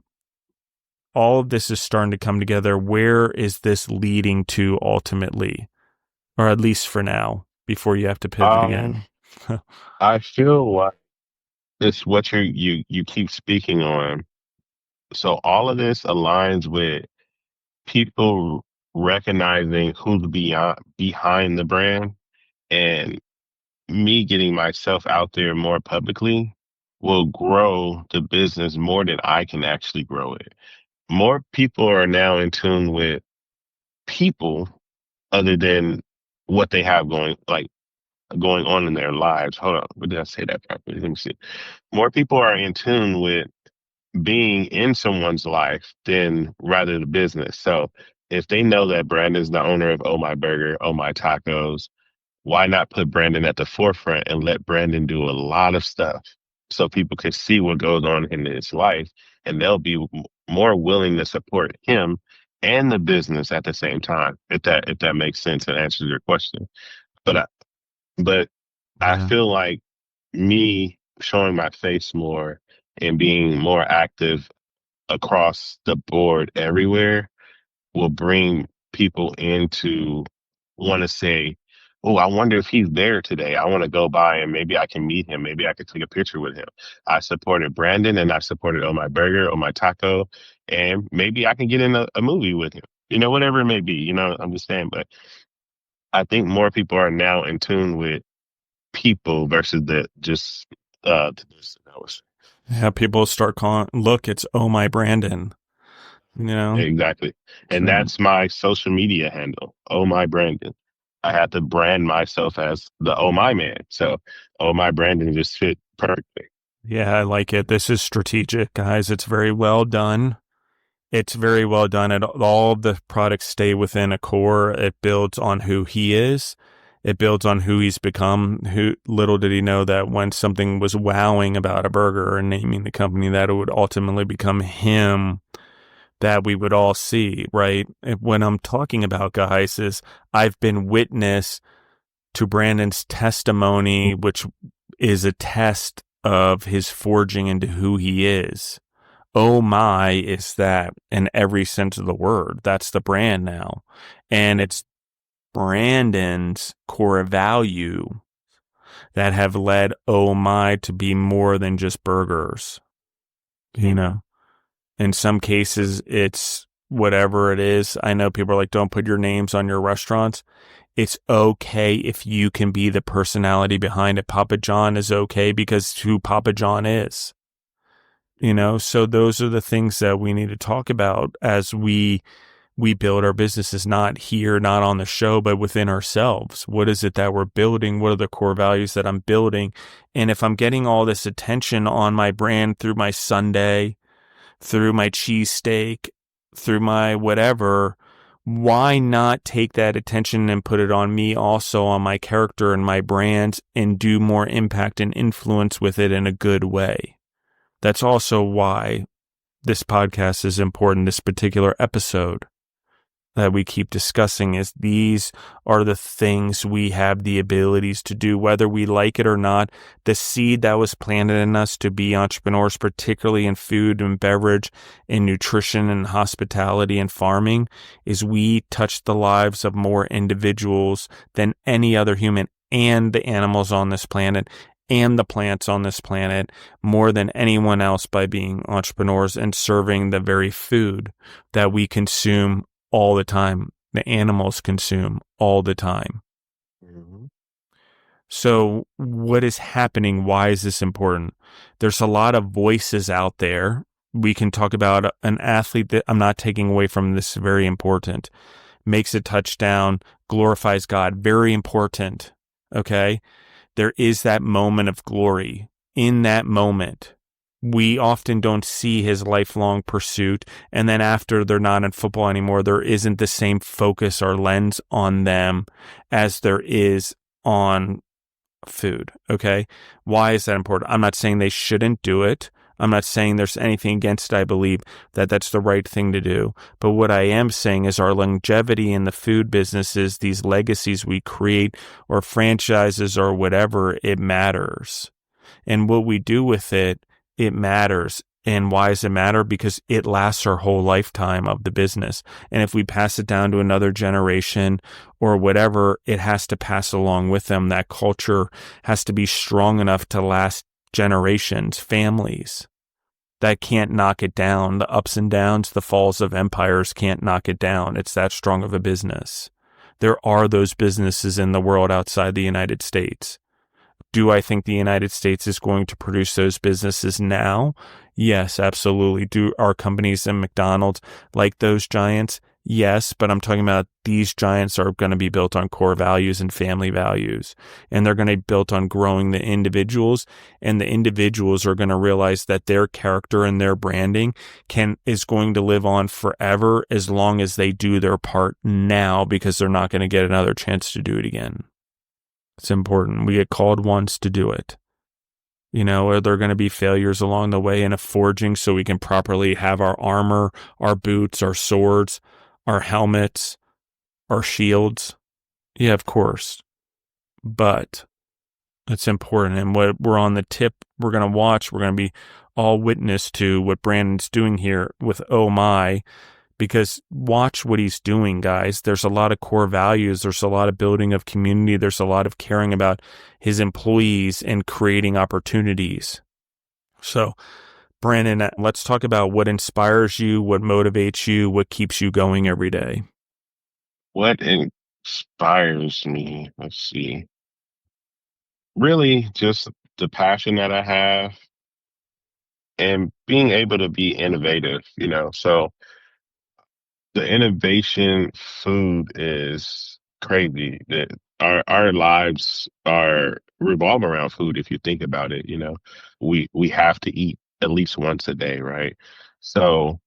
All of this is starting to come together. Where is this leading to ultimately? Or at least for now, before you have to pivot again. I feel like it's what you keep speaking on. So all of this aligns with people recognizing who's behind the brand, and me getting myself out there more publicly will grow the business more than I can actually grow it. More people are now in tune with people other than what they have going on in their lives. Hold on, but did I say that properly? Let me see. More people are in tune with being in someone's life than rather the business. So if they know that Brandon's the owner of Oh My Burger, Oh My Tacos, why not put Brandon at the forefront and let Brandon do a lot of stuff so people can see what goes on in his life, and they'll be more willing to support him and the business at the same time, if that makes sense and answers your question. But but I Yeah. feel like me showing my face more and being more active across the board everywhere will bring people in to want to say, oh, I wonder if he's there today. I want to go by and maybe I can meet him. Maybe I could take a picture with him. I supported Brandon and I supported Oh My Burger, Oh My Taco, and maybe I can get in a movie with him. Whatever it may be, I'm just saying. But I think more people are now in tune with people versus the just I was Yeah, people start calling, look, it's Oh My Brandon, exactly. And So, that's my social media handle. Oh My Brandon. I had to brand myself as the Oh My Man. So Oh My Brandon just fit perfectly. yeah, I like it. This is strategic, guys. It's very well done. It's very well done. And all of the products stay within a core. It builds on who he is. It builds on who he's become. Who little did he know that when something was wowing about a burger and naming the company, that it would ultimately become him that we would all see, right? What I'm talking about, guys, is I've been witness to Brandon's testimony, which is a test of his forging into who he is. Oh my, is that in every sense of the word. That's the brand now. And it's Brandon's core value that have led Oh My to be more than just burgers. You know, in some cases, it's whatever it is. I know people are like, don't put your names on your restaurants. It's okay if you can be the personality behind it. Papa John is okay because who Papa John is. You know, so those are the things that we need to talk about as we build our businesses, not here, not on the show, but within ourselves. What is it that we're building? What are the core values that I'm building? And if I'm getting all this attention on my brand through my sundae, through my cheesesteak, through my whatever, why not take that attention and put it on me also, on my character and my brand, and do more impact and influence with it in a good way? That's also why this podcast is important, this particular episode that we keep discussing, is these are the things we have the abilities to do, whether we like it or not. The seed that was planted in us to be entrepreneurs, particularly in food and beverage, in nutrition and hospitality and farming, is we touch the lives of more individuals than any other human, and the animals on this planet and the plants on this planet, more than anyone else, by being entrepreneurs and serving the very food that we consume all the time, the animals consume all the time. Mm-hmm. So what is happening? Why is this important? There's a lot of voices out there. We can talk about an athlete that I'm not taking away from this, very important, makes a touchdown, glorifies God, very important. Okay. There is that moment of glory. In that moment, we often don't see his lifelong pursuit. And then after they're not in football anymore, there isn't the same focus or lens on them as there is on food. Okay. Why is that important? I'm not saying they shouldn't do it. I'm not saying there's anything against it. I believe that that's the right thing to do. But what I am saying is our longevity in the food businesses, these legacies we create, or franchises or whatever, it matters. And what we do with it, it matters. And why does it matter? Because it lasts our whole lifetime of the business. And if we pass it down to another generation or whatever, it has to pass along with them. That culture has to be strong enough to last generations, families. That can't knock it down. The ups and downs, the falls of empires can't knock it down. It's that strong of a business. There are those businesses in the world outside the United States. Do I think the United States is going to produce those businesses now? Yes, absolutely. Do our companies and McDonald's like those giants? Yes, but I'm talking about these giants are going to be built on core values and family values, and they're going to be built on growing the individuals, and the individuals are going to realize that their character and their branding is going to live on forever as long as they do their part now, because they're not going to get another chance to do it again. It's important. We get called once to do it. You know, are there going to be failures along the way in a forging so we can properly have our armor, our boots, our swords, our helmets, our shields? Yeah, of course. But it's important. And what we're on the tip, we're going to watch, we're going to be all witness to what Brandon's doing here with Oh My, because watch what he's doing, guys. There's a lot of core values. There's a lot of building of community. There's a lot of caring about his employees and creating opportunities. So, Brandon, let's talk about what inspires you, what motivates you, what keeps you going every day. What inspires me? Let's see. Really, just the passion that I have and being able to be innovative, So the innovation food is crazy. Our lives are revolve around food if you think about it, We have to eat at least once a day, right? So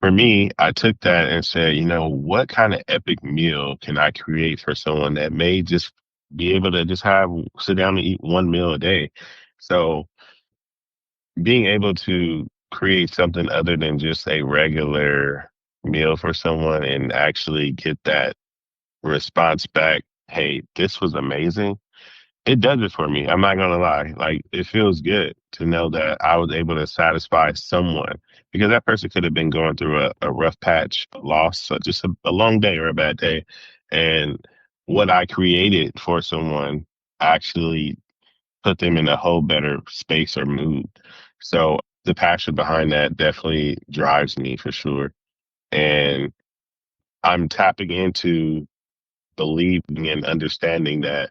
for me, I took that and said, what kind of epic meal can I create for someone that may just be able to just sit down and eat one meal a day? So being able to create something other than just a regular meal for someone and actually get that response back, hey, this was amazing. It does it for me. I'm not going to lie. Like, it feels good to know that I was able to satisfy someone, because that person could have been going through a rough patch, a loss, just a long day or a bad day. And what I created for someone actually put them in a whole better space or mood. So the passion behind that definitely drives me for sure. And I'm tapping into believing and understanding that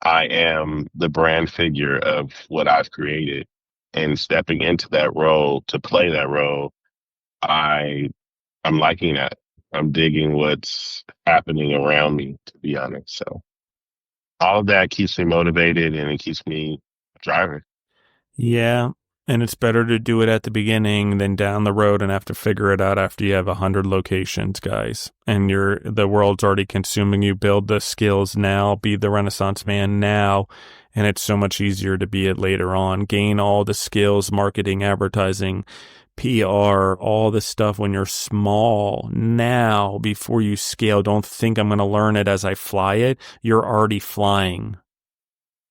I am the brand figure of what I've created and stepping into that role to play that role. I I'm liking that. I'm digging what's happening around me, to be honest. So all of that keeps me motivated and it keeps me driving. Yeah. And it's better to do it at the beginning than down the road and have to figure it out after you have 100 locations, guys. And the world's already consuming you. Build the skills now, be the Renaissance man now. And it's so much easier to be it later on. Gain all the skills, marketing, advertising, PR, all this stuff when you're small now before you scale. Don't think I'm going to learn it as I fly it. You're already flying.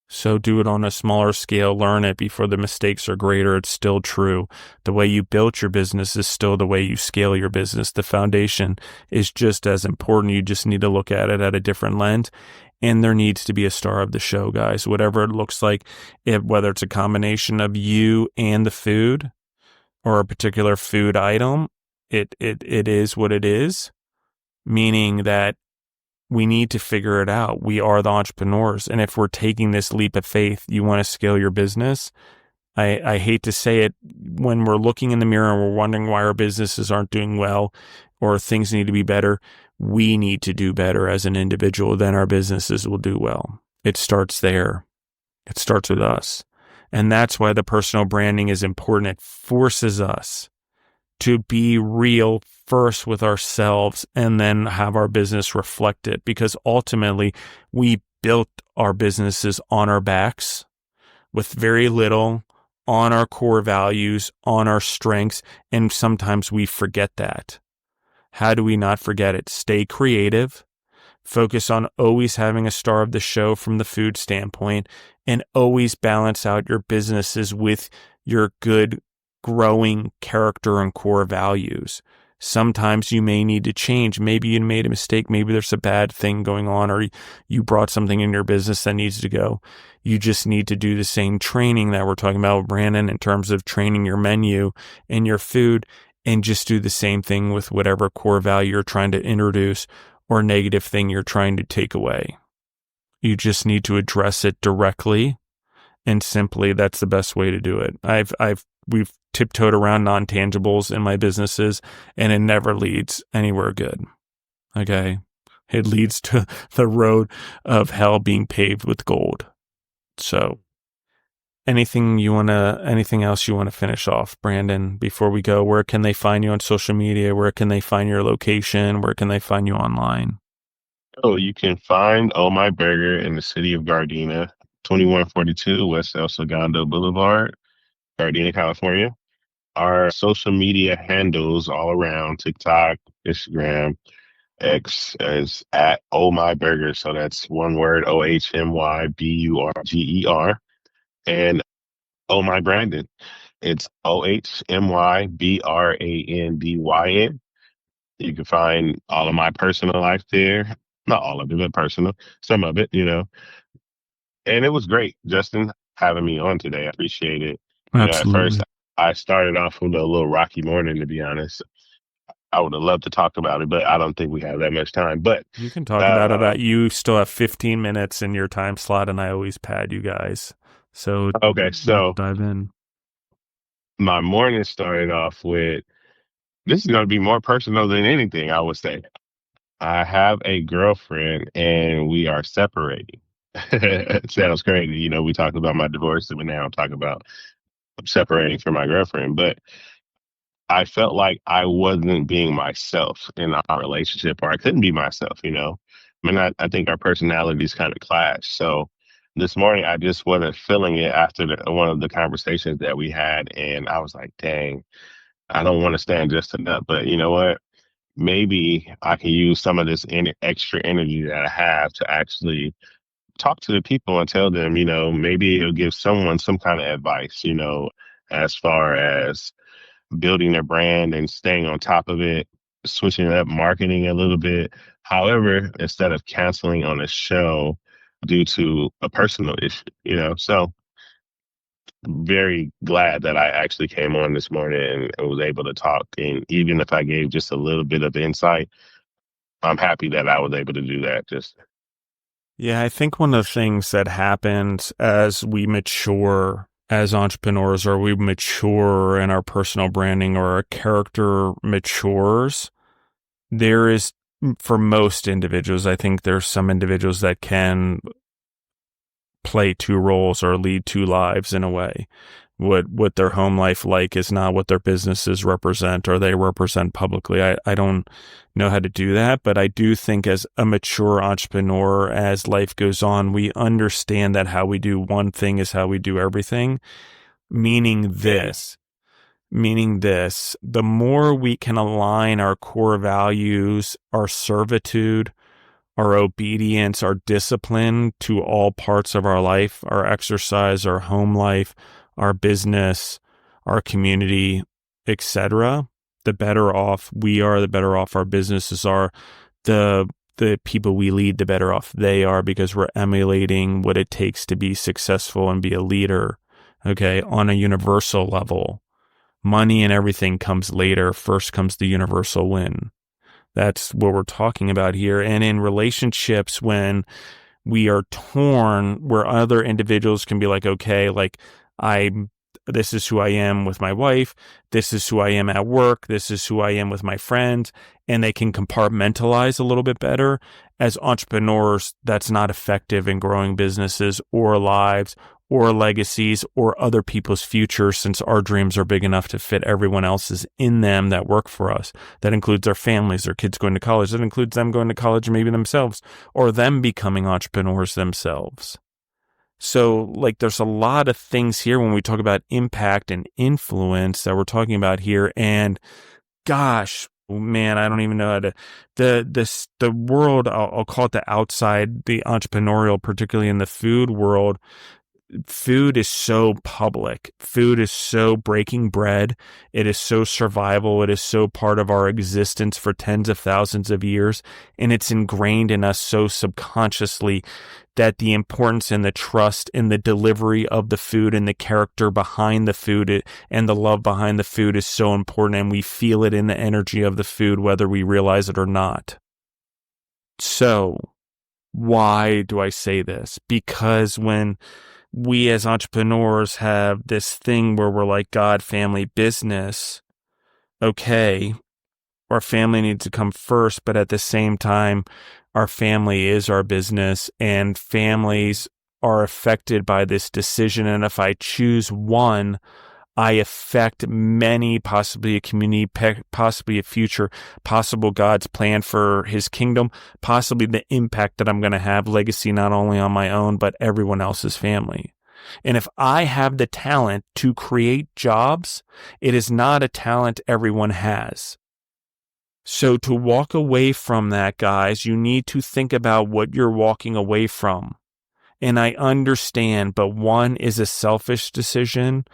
So do it on a smaller scale, learn it before the mistakes are greater. It's still true. The way you built your business is still the way you scale your business. The foundation is just as important. You just need to look at it at a different lens. And there needs to be a star of the show, guys, whatever it looks like, whether it's a combination of you and the food or a particular food item, it is what it is, meaning that we need to figure it out. We are the entrepreneurs. And if we're taking this leap of faith, you want to scale your business. I hate to say it, when we're looking in the mirror and we're wondering why our businesses aren't doing well or things need to be better, we need to do better as an individual, then our businesses will do well. It starts there. It starts with us. And that's why the personal branding is important. It forces us to be real first with ourselves and then have our business reflect it, because ultimately we built our businesses on our backs with very little, on our core values, on our strengths, and sometimes we forget that. How do we not forget it? Stay creative. Focus on always having a star of the show from the food standpoint, and always balance out your businesses with your good growing character and core values. Sometimes you may need to change. Maybe you made a mistake. Maybe there's a bad thing going on, or you brought something in your business that needs to go. You just need to do the same training that we're talking about, Brandon, in terms of training your menu and your food, and just do the same thing with whatever core value you're trying to introduce or negative thing you're trying to take away. You just need to address it directly and simply. That's the best way to do it. We've tiptoed around non-tangibles in my businesses, and it never leads anywhere good. Okay. It leads to the road of hell being paved with gold. So anything else you want to finish off, Brandon, before we go? Where can they find you on social media? Where can they find your location? Where can they find you online? Oh, you can find Oh My Burger in the city of Gardena, 2142 West El Segundo Boulevard, Gardena, California. Our social media handles all around TikTok, Instagram, X is at Oh My Burger. So that's one word, OHMYBURGER. And Oh My Brandon. It's OHMYBRANDYN. You can find all of my personal life there. Not all of it, but personal. Some of it, And it was great, Justin, having me on today. I appreciate it. At first, Absolutely. I started off with a little rocky morning, to be honest. I would have loved to talk about it, but I don't think we have that much time. But You can talk about it. uh, You still have 15 minutes in your time slot, and I always pad you guys. So okay, let's so dive in. my morning started off with this is going to be more personal than anything, I would say. I have a girlfriend and we are separating. It sounds crazy. We talked about my divorce, and now I'm talking about separating from my girlfriend. But I felt like I wasn't being myself in our relationship, or I couldn't be myself. I think our personalities kind of clash. So this morning, I just wasn't feeling it after one of the conversations that we had. And I was like, dang, I don't want to stand just enough. But you know what? Maybe I can use some of this extra energy that I have to actually talk to the people and tell them, maybe it'll give someone some kind of advice, as far as building their brand and staying on top of it. switching up marketing a little bit. However, instead of canceling on a show due to a personal issue, so very glad that I actually came on this morning and was able to talk. And even if I gave just a little bit of insight, I'm happy that I was able to do that. Yeah, I think one of the things that happens as we mature as entrepreneurs, or we mature in our personal branding, or our character matures, there is, for most individuals, I think there's some individuals that can play two roles or lead two lives in a way. What their home life like is not what their businesses represent or they represent publicly. I don't know how to do that, but I do think as a mature entrepreneur, as life goes on, we understand that how we do one thing is how we do everything, meaning this, the more we can align our core values, our servitude, our obedience, our discipline to all parts of our life, our exercise, our home life, our business, our community, etc., the better off we are, the better off our businesses are, the people we lead, the better off they are, because we're emulating what it takes to be successful and be a leader. Okay, on a universal level, money and everything comes later. First comes the universal win. That's what we're talking about here. And in relationships, when we are torn, where other individuals can be like, okay, like this is who I am with my wife. This is who I am at work. This is who I am with my friends. And they can compartmentalize a little bit better. As entrepreneurs, that's not effective in growing businesses or lives or legacies or other people's futures, since our dreams are big enough to fit everyone else's in them that work for us. That includes our families, their kids going to college. That includes them going to college, maybe themselves, or them becoming entrepreneurs themselves. So, like, there's a lot of things here when we talk about impact and influence that we're talking about here. And gosh, man, I don't even know how to, the world, I'll call it the outside, the entrepreneurial, particularly in the food world. Food is so public. Food is so breaking bread. It is so survival. It is so part of our existence for tens of thousands of years. And it's ingrained in us so subconsciously that the importance and the trust in the delivery of the food and the character behind the food and the love behind the food is so important. And we feel it in the energy of the food, whether we realize it or not. So why do I say this? Because when we as entrepreneurs have this thing where we're like, God, family, business, okay, our family needs to come first, but at the same time, our family is our business, and families are affected by this decision. And if I choose one, I affect many, possibly a community, possibly a future, possible God's plan for his kingdom, possibly the impact that I'm going to have, legacy not only on my own, but everyone else's family. And if I have the talent to create jobs, it is not a talent everyone has. So to walk away from that, guys, you need to think about what you're walking away from. And I understand, but one is a selfish decision.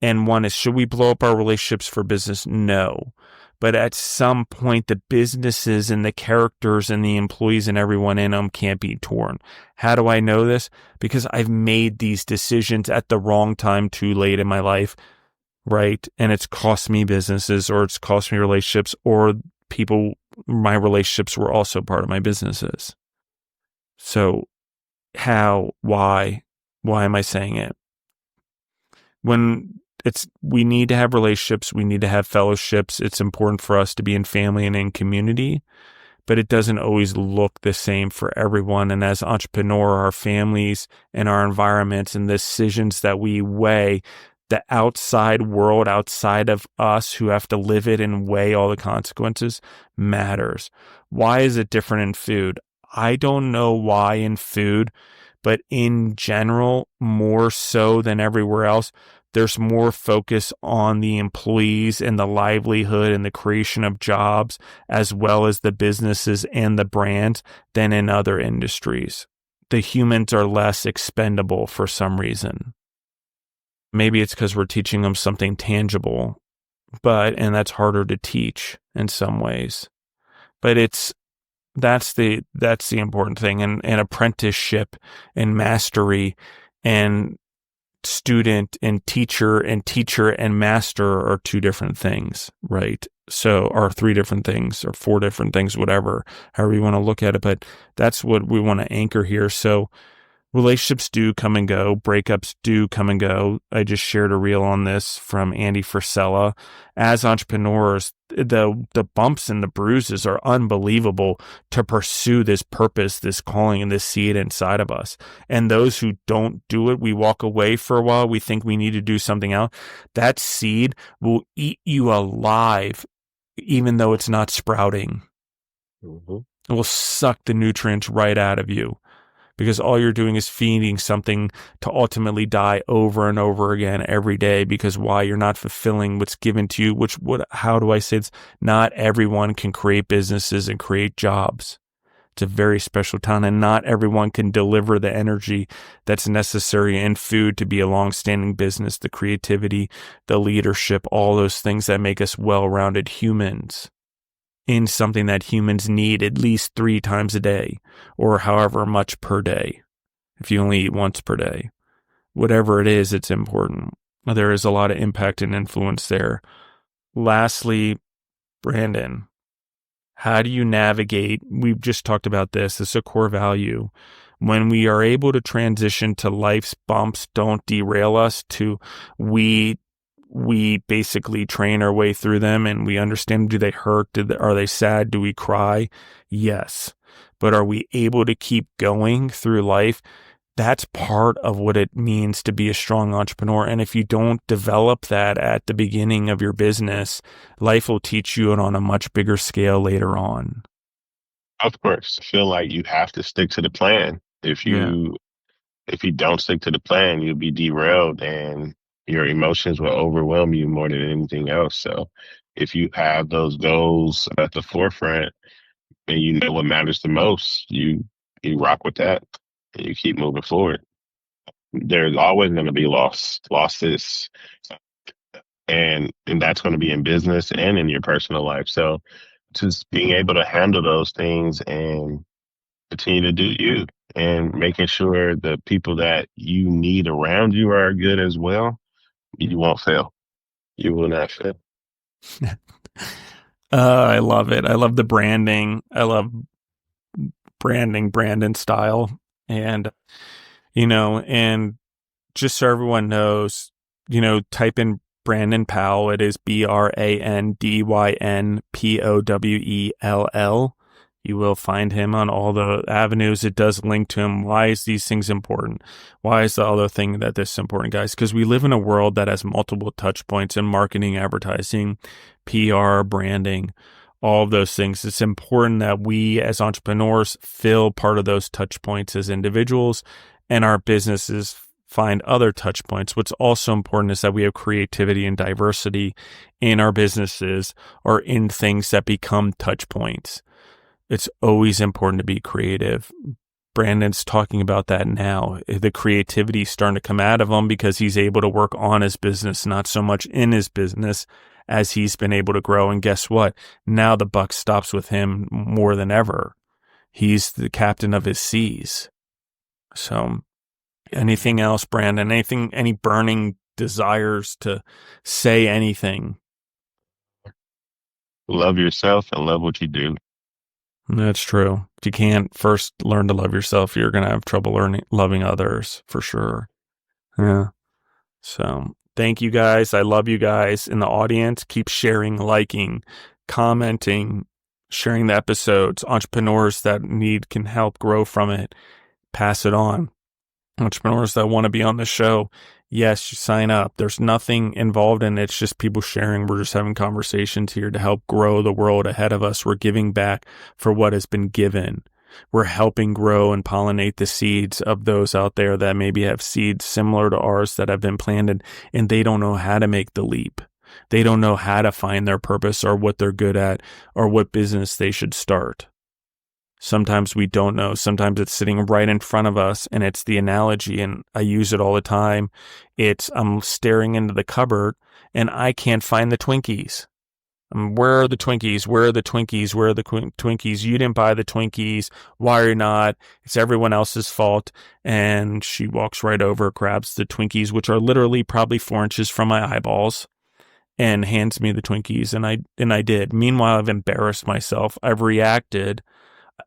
And one is, should we blow up our relationships for business? No. But at some point, the businesses and the characters and the employees and everyone in them can't be torn. How do I know this? Because I've made these decisions at the wrong time, too late in my life, right? And it's cost me businesses, or it's cost me relationships, or people, my relationships were also part of my businesses. So how, why am I saying it? We need to have relationships. We need to have fellowships. It's important for us to be in family and in community, but it doesn't always look the same for everyone. And as entrepreneur, our families and our environments and the decisions that we weigh, the outside world outside of us who have to live it and weigh all the consequences matters. Why is it different in food? I don't know why in food, but in general, more so than everywhere else, there's more focus on the employees and the livelihood and the creation of jobs, as well as the businesses and the brands, than in other industries. The humans are less expendable for some reason. Maybe it's because we're teaching them something tangible and that's harder to teach in some ways. But that's the important thing. And apprenticeship and mastery and student and teacher and master are two different things, right? So, or three different things or four different things, whatever, however you want to look at it. But that's what we want to anchor here. So relationships do come and go. Breakups do come and go. I just shared a reel on this from Andy Frisella. As entrepreneurs, the bumps and the bruises are unbelievable to pursue this purpose, this calling, and this seed inside of us. And those who don't do it, we walk away for a while. We think we need to do something else. That seed will eat you alive, even though it's not sprouting. Mm-hmm. It will suck the nutrients right out of you, because all you're doing is feeding something to ultimately die over and over again every day. Because why? You're not fulfilling what's given to you, how do I say this? Not everyone can create businesses and create jobs. It's a very special talent, and not everyone can deliver the energy that's necessary in food to be a long-standing business, the creativity, the leadership, all those things that make us well-rounded humans in something that humans need at least 3 times a day, or however much per day. If you only eat once per day, whatever it is, it's important. There is a lot of impact and influence there. Lastly, Brandon, how do you navigate? We've just talked about this. This is a core value. When we are able to transition to life's bumps don't derail us, to we basically train our way through them, and we understand, do they hurt? Are they sad? Do we cry? Yes. But are we able to keep going through life? That's part of what it means to be a strong entrepreneur. And if you don't develop that at the beginning of your business, life will teach you it on a much bigger scale later on. Of course, I feel like you have to stick to the plan. If you don't stick to the plan, you'll be derailed and your emotions will overwhelm you more than anything else. So if you have those goals at the forefront and you know what matters the most, you rock with that and you keep moving forward. There's always going to be losses, and that's going to be in business and in your personal life. So just being able to handle those things and continue to do you, and making sure the people that you need around you are good as well, you won't fail. You will not fail. I love it. I love the branding. I love branding, Brandon style. And, and just so everyone knows, type in Brandyn Powell. It is BrandynPowell. You will find him on all the avenues. It does link to him. Why is these things important? Why is the other thing that this is important, guys? Because we live in a world that has multiple touch points in marketing, advertising, PR, branding, all of those things. It's important that we as entrepreneurs fill part of those touch points as individuals, and our businesses find other touch points. What's also important is that we have creativity and diversity in our businesses or in things that become touch points. It's always important to be creative. Brandon's talking about that now. The creativity is starting to come out of him because he's able to work on his business, not so much in his business, as he's been able to grow. And guess what? Now the buck stops with him more than ever. He's the captain of his seas. So anything else, Brandon? Any burning desires to say anything? Love yourself and love what you do. That's true. If you can't first learn to love yourself, you're going to have trouble loving others for sure. Yeah. So thank you guys. I love you guys in the audience. Keep sharing, liking, commenting, sharing the episodes. Entrepreneurs that can help grow from it. Pass it on. Entrepreneurs that want to be on the show, yes, you sign up. There's nothing involved in it. It's just people sharing. We're just having conversations here to help grow the world ahead of us. We're giving back for what has been given. We're helping grow and pollinate the seeds of those out there that maybe have seeds similar to ours that have been planted, and they don't know how to make the leap. They don't know how to find their purpose or what they're good at or what business they should start. Sometimes we don't know. Sometimes it's sitting right in front of us, and it's the analogy, and I use it all the time. I'm staring into the cupboard and I can't find the Twinkies. Where are the Twinkies? Where are the Twinkies? Where are the Twinkies? You didn't buy the Twinkies. Why are you not? It's everyone else's fault. And she walks right over, grabs the Twinkies, which are literally probably 4 inches from my eyeballs, and hands me the Twinkies. And I did. Meanwhile, I've embarrassed myself. I've reacted.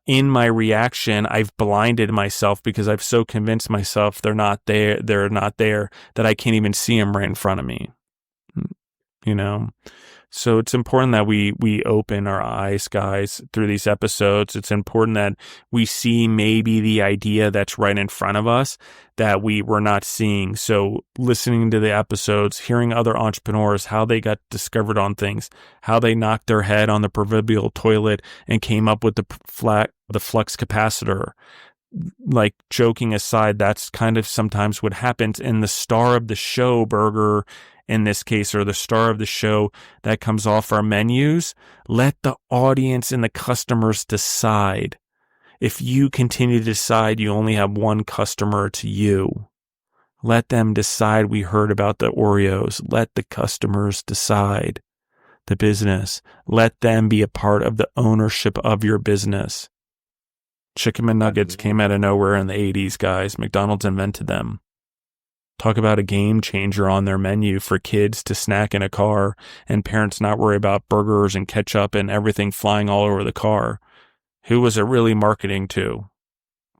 In my reaction, I've blinded myself because I've so convinced myself they're not there that I can't even see them right in front of me. You know? So it's important that we open our eyes, guys, through these episodes. It's important that we see maybe the idea that's right in front of us that we're not seeing. So listening to the episodes, hearing other entrepreneurs, how they got discovered on things, how they knocked their head on the proverbial toilet and came up with the flux capacitor. Like, joking aside, that's kind of sometimes what happens. In the star of the show burger, in this case, or the star of the show that comes off our menus, let the audience and the customers decide. If you continue to decide you only have one customer to you, let them decide. We heard about the Oreos. Let the customers decide the business. Let them be a part of the ownership of your business. Chicken McNuggets came out of nowhere in the 80s, guys. McDonald's invented them. Talk about a game changer on their menu for kids to snack in a car and parents not worry about burgers and ketchup and everything flying all over the car. Who was it really marketing to?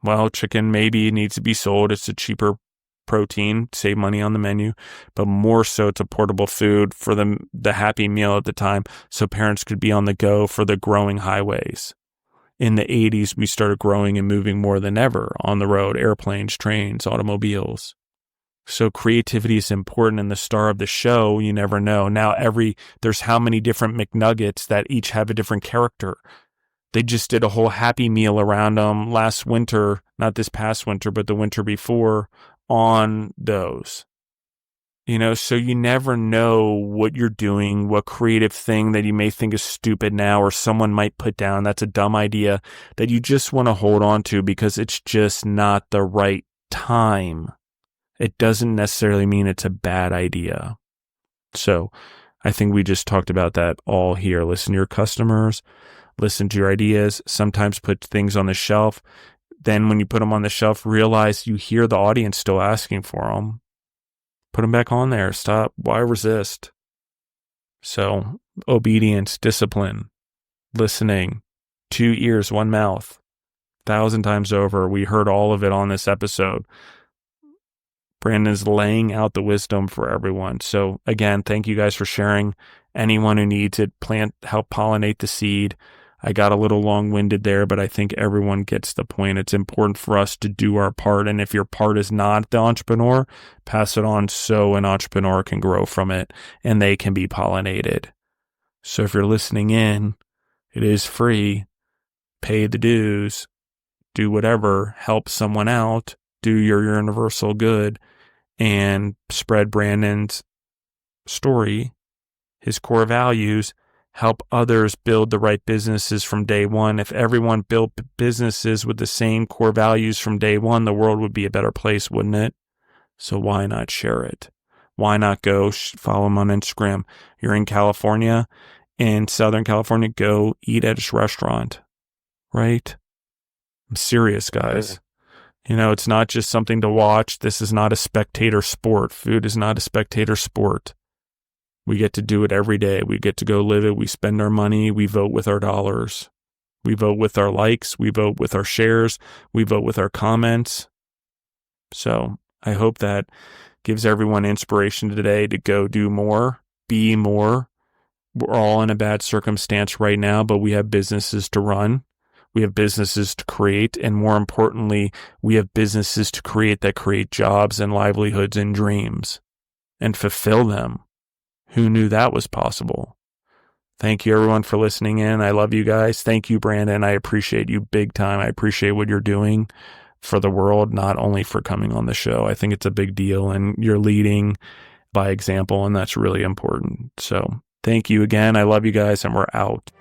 Well, chicken maybe needs to be sold. It's a cheaper protein, save money on the menu, but more so it's a portable food for the Happy Meal at the time, so parents could be on the go for the growing highways. In the 80s, we started growing and moving more than ever on the road, airplanes, trains, automobiles. So creativity is important, and the star of the show, you never know. Now there's how many different McNuggets that each have a different character. They just did a whole Happy Meal around them last winter, not this past winter, but the winter before, on those. So you never know what you're doing, what creative thing that you may think is stupid now, or someone might put down that's a dumb idea that you just want to hold on to because it's just not the right time. It doesn't necessarily mean it's a bad idea. So I think we just talked about that all here. Listen to your customers, listen to your ideas, sometimes put things on the shelf. Then when you put them on the shelf, realize you hear the audience still asking for them. Put them back on there. Stop. Why resist? So obedience, discipline, listening, 2 ears, 1 mouth, 1,000 times over. We heard all of it on this episode. Brandon's laying out the wisdom for everyone. So again, thank you guys for sharing. Anyone who needs it, help pollinate the seed. I got a little long-winded there, but I think everyone gets the point. It's important for us to do our part. And if your part is not the entrepreneur, pass it on so an entrepreneur can grow from it and they can be pollinated. So if you're listening in, it is free. Pay the dues. Do whatever. Help someone out. Do your universal good and spread Brandon's story, his core values, help others build the right businesses from day one. If everyone built businesses with the same core values from day one, the world would be a better place, wouldn't it? So why not share it? Why not go follow him on Instagram? You're in California, in Southern California, go eat at his restaurant, right? I'm serious, guys. It's not just something to watch. This is not a spectator sport. Food is not a spectator sport. We get to do it every day. We get to go live it. We spend our money. We vote with our dollars. We vote with our likes. We vote with our shares. We vote with our comments. So I hope that gives everyone inspiration today to go do more, be more. We're all in a bad circumstance right now, but we have businesses to run. We have businesses to create, and more importantly, we have businesses to create that create jobs and livelihoods and dreams and fulfill them. Who knew that was possible? Thank you, everyone, for listening in. I love you guys. Thank you, Brandon. I appreciate you big time. I appreciate what you're doing for the world, not only for coming on the show. I think it's a big deal, and you're leading by example, and that's really important. So thank you again. I love you guys, and we're out.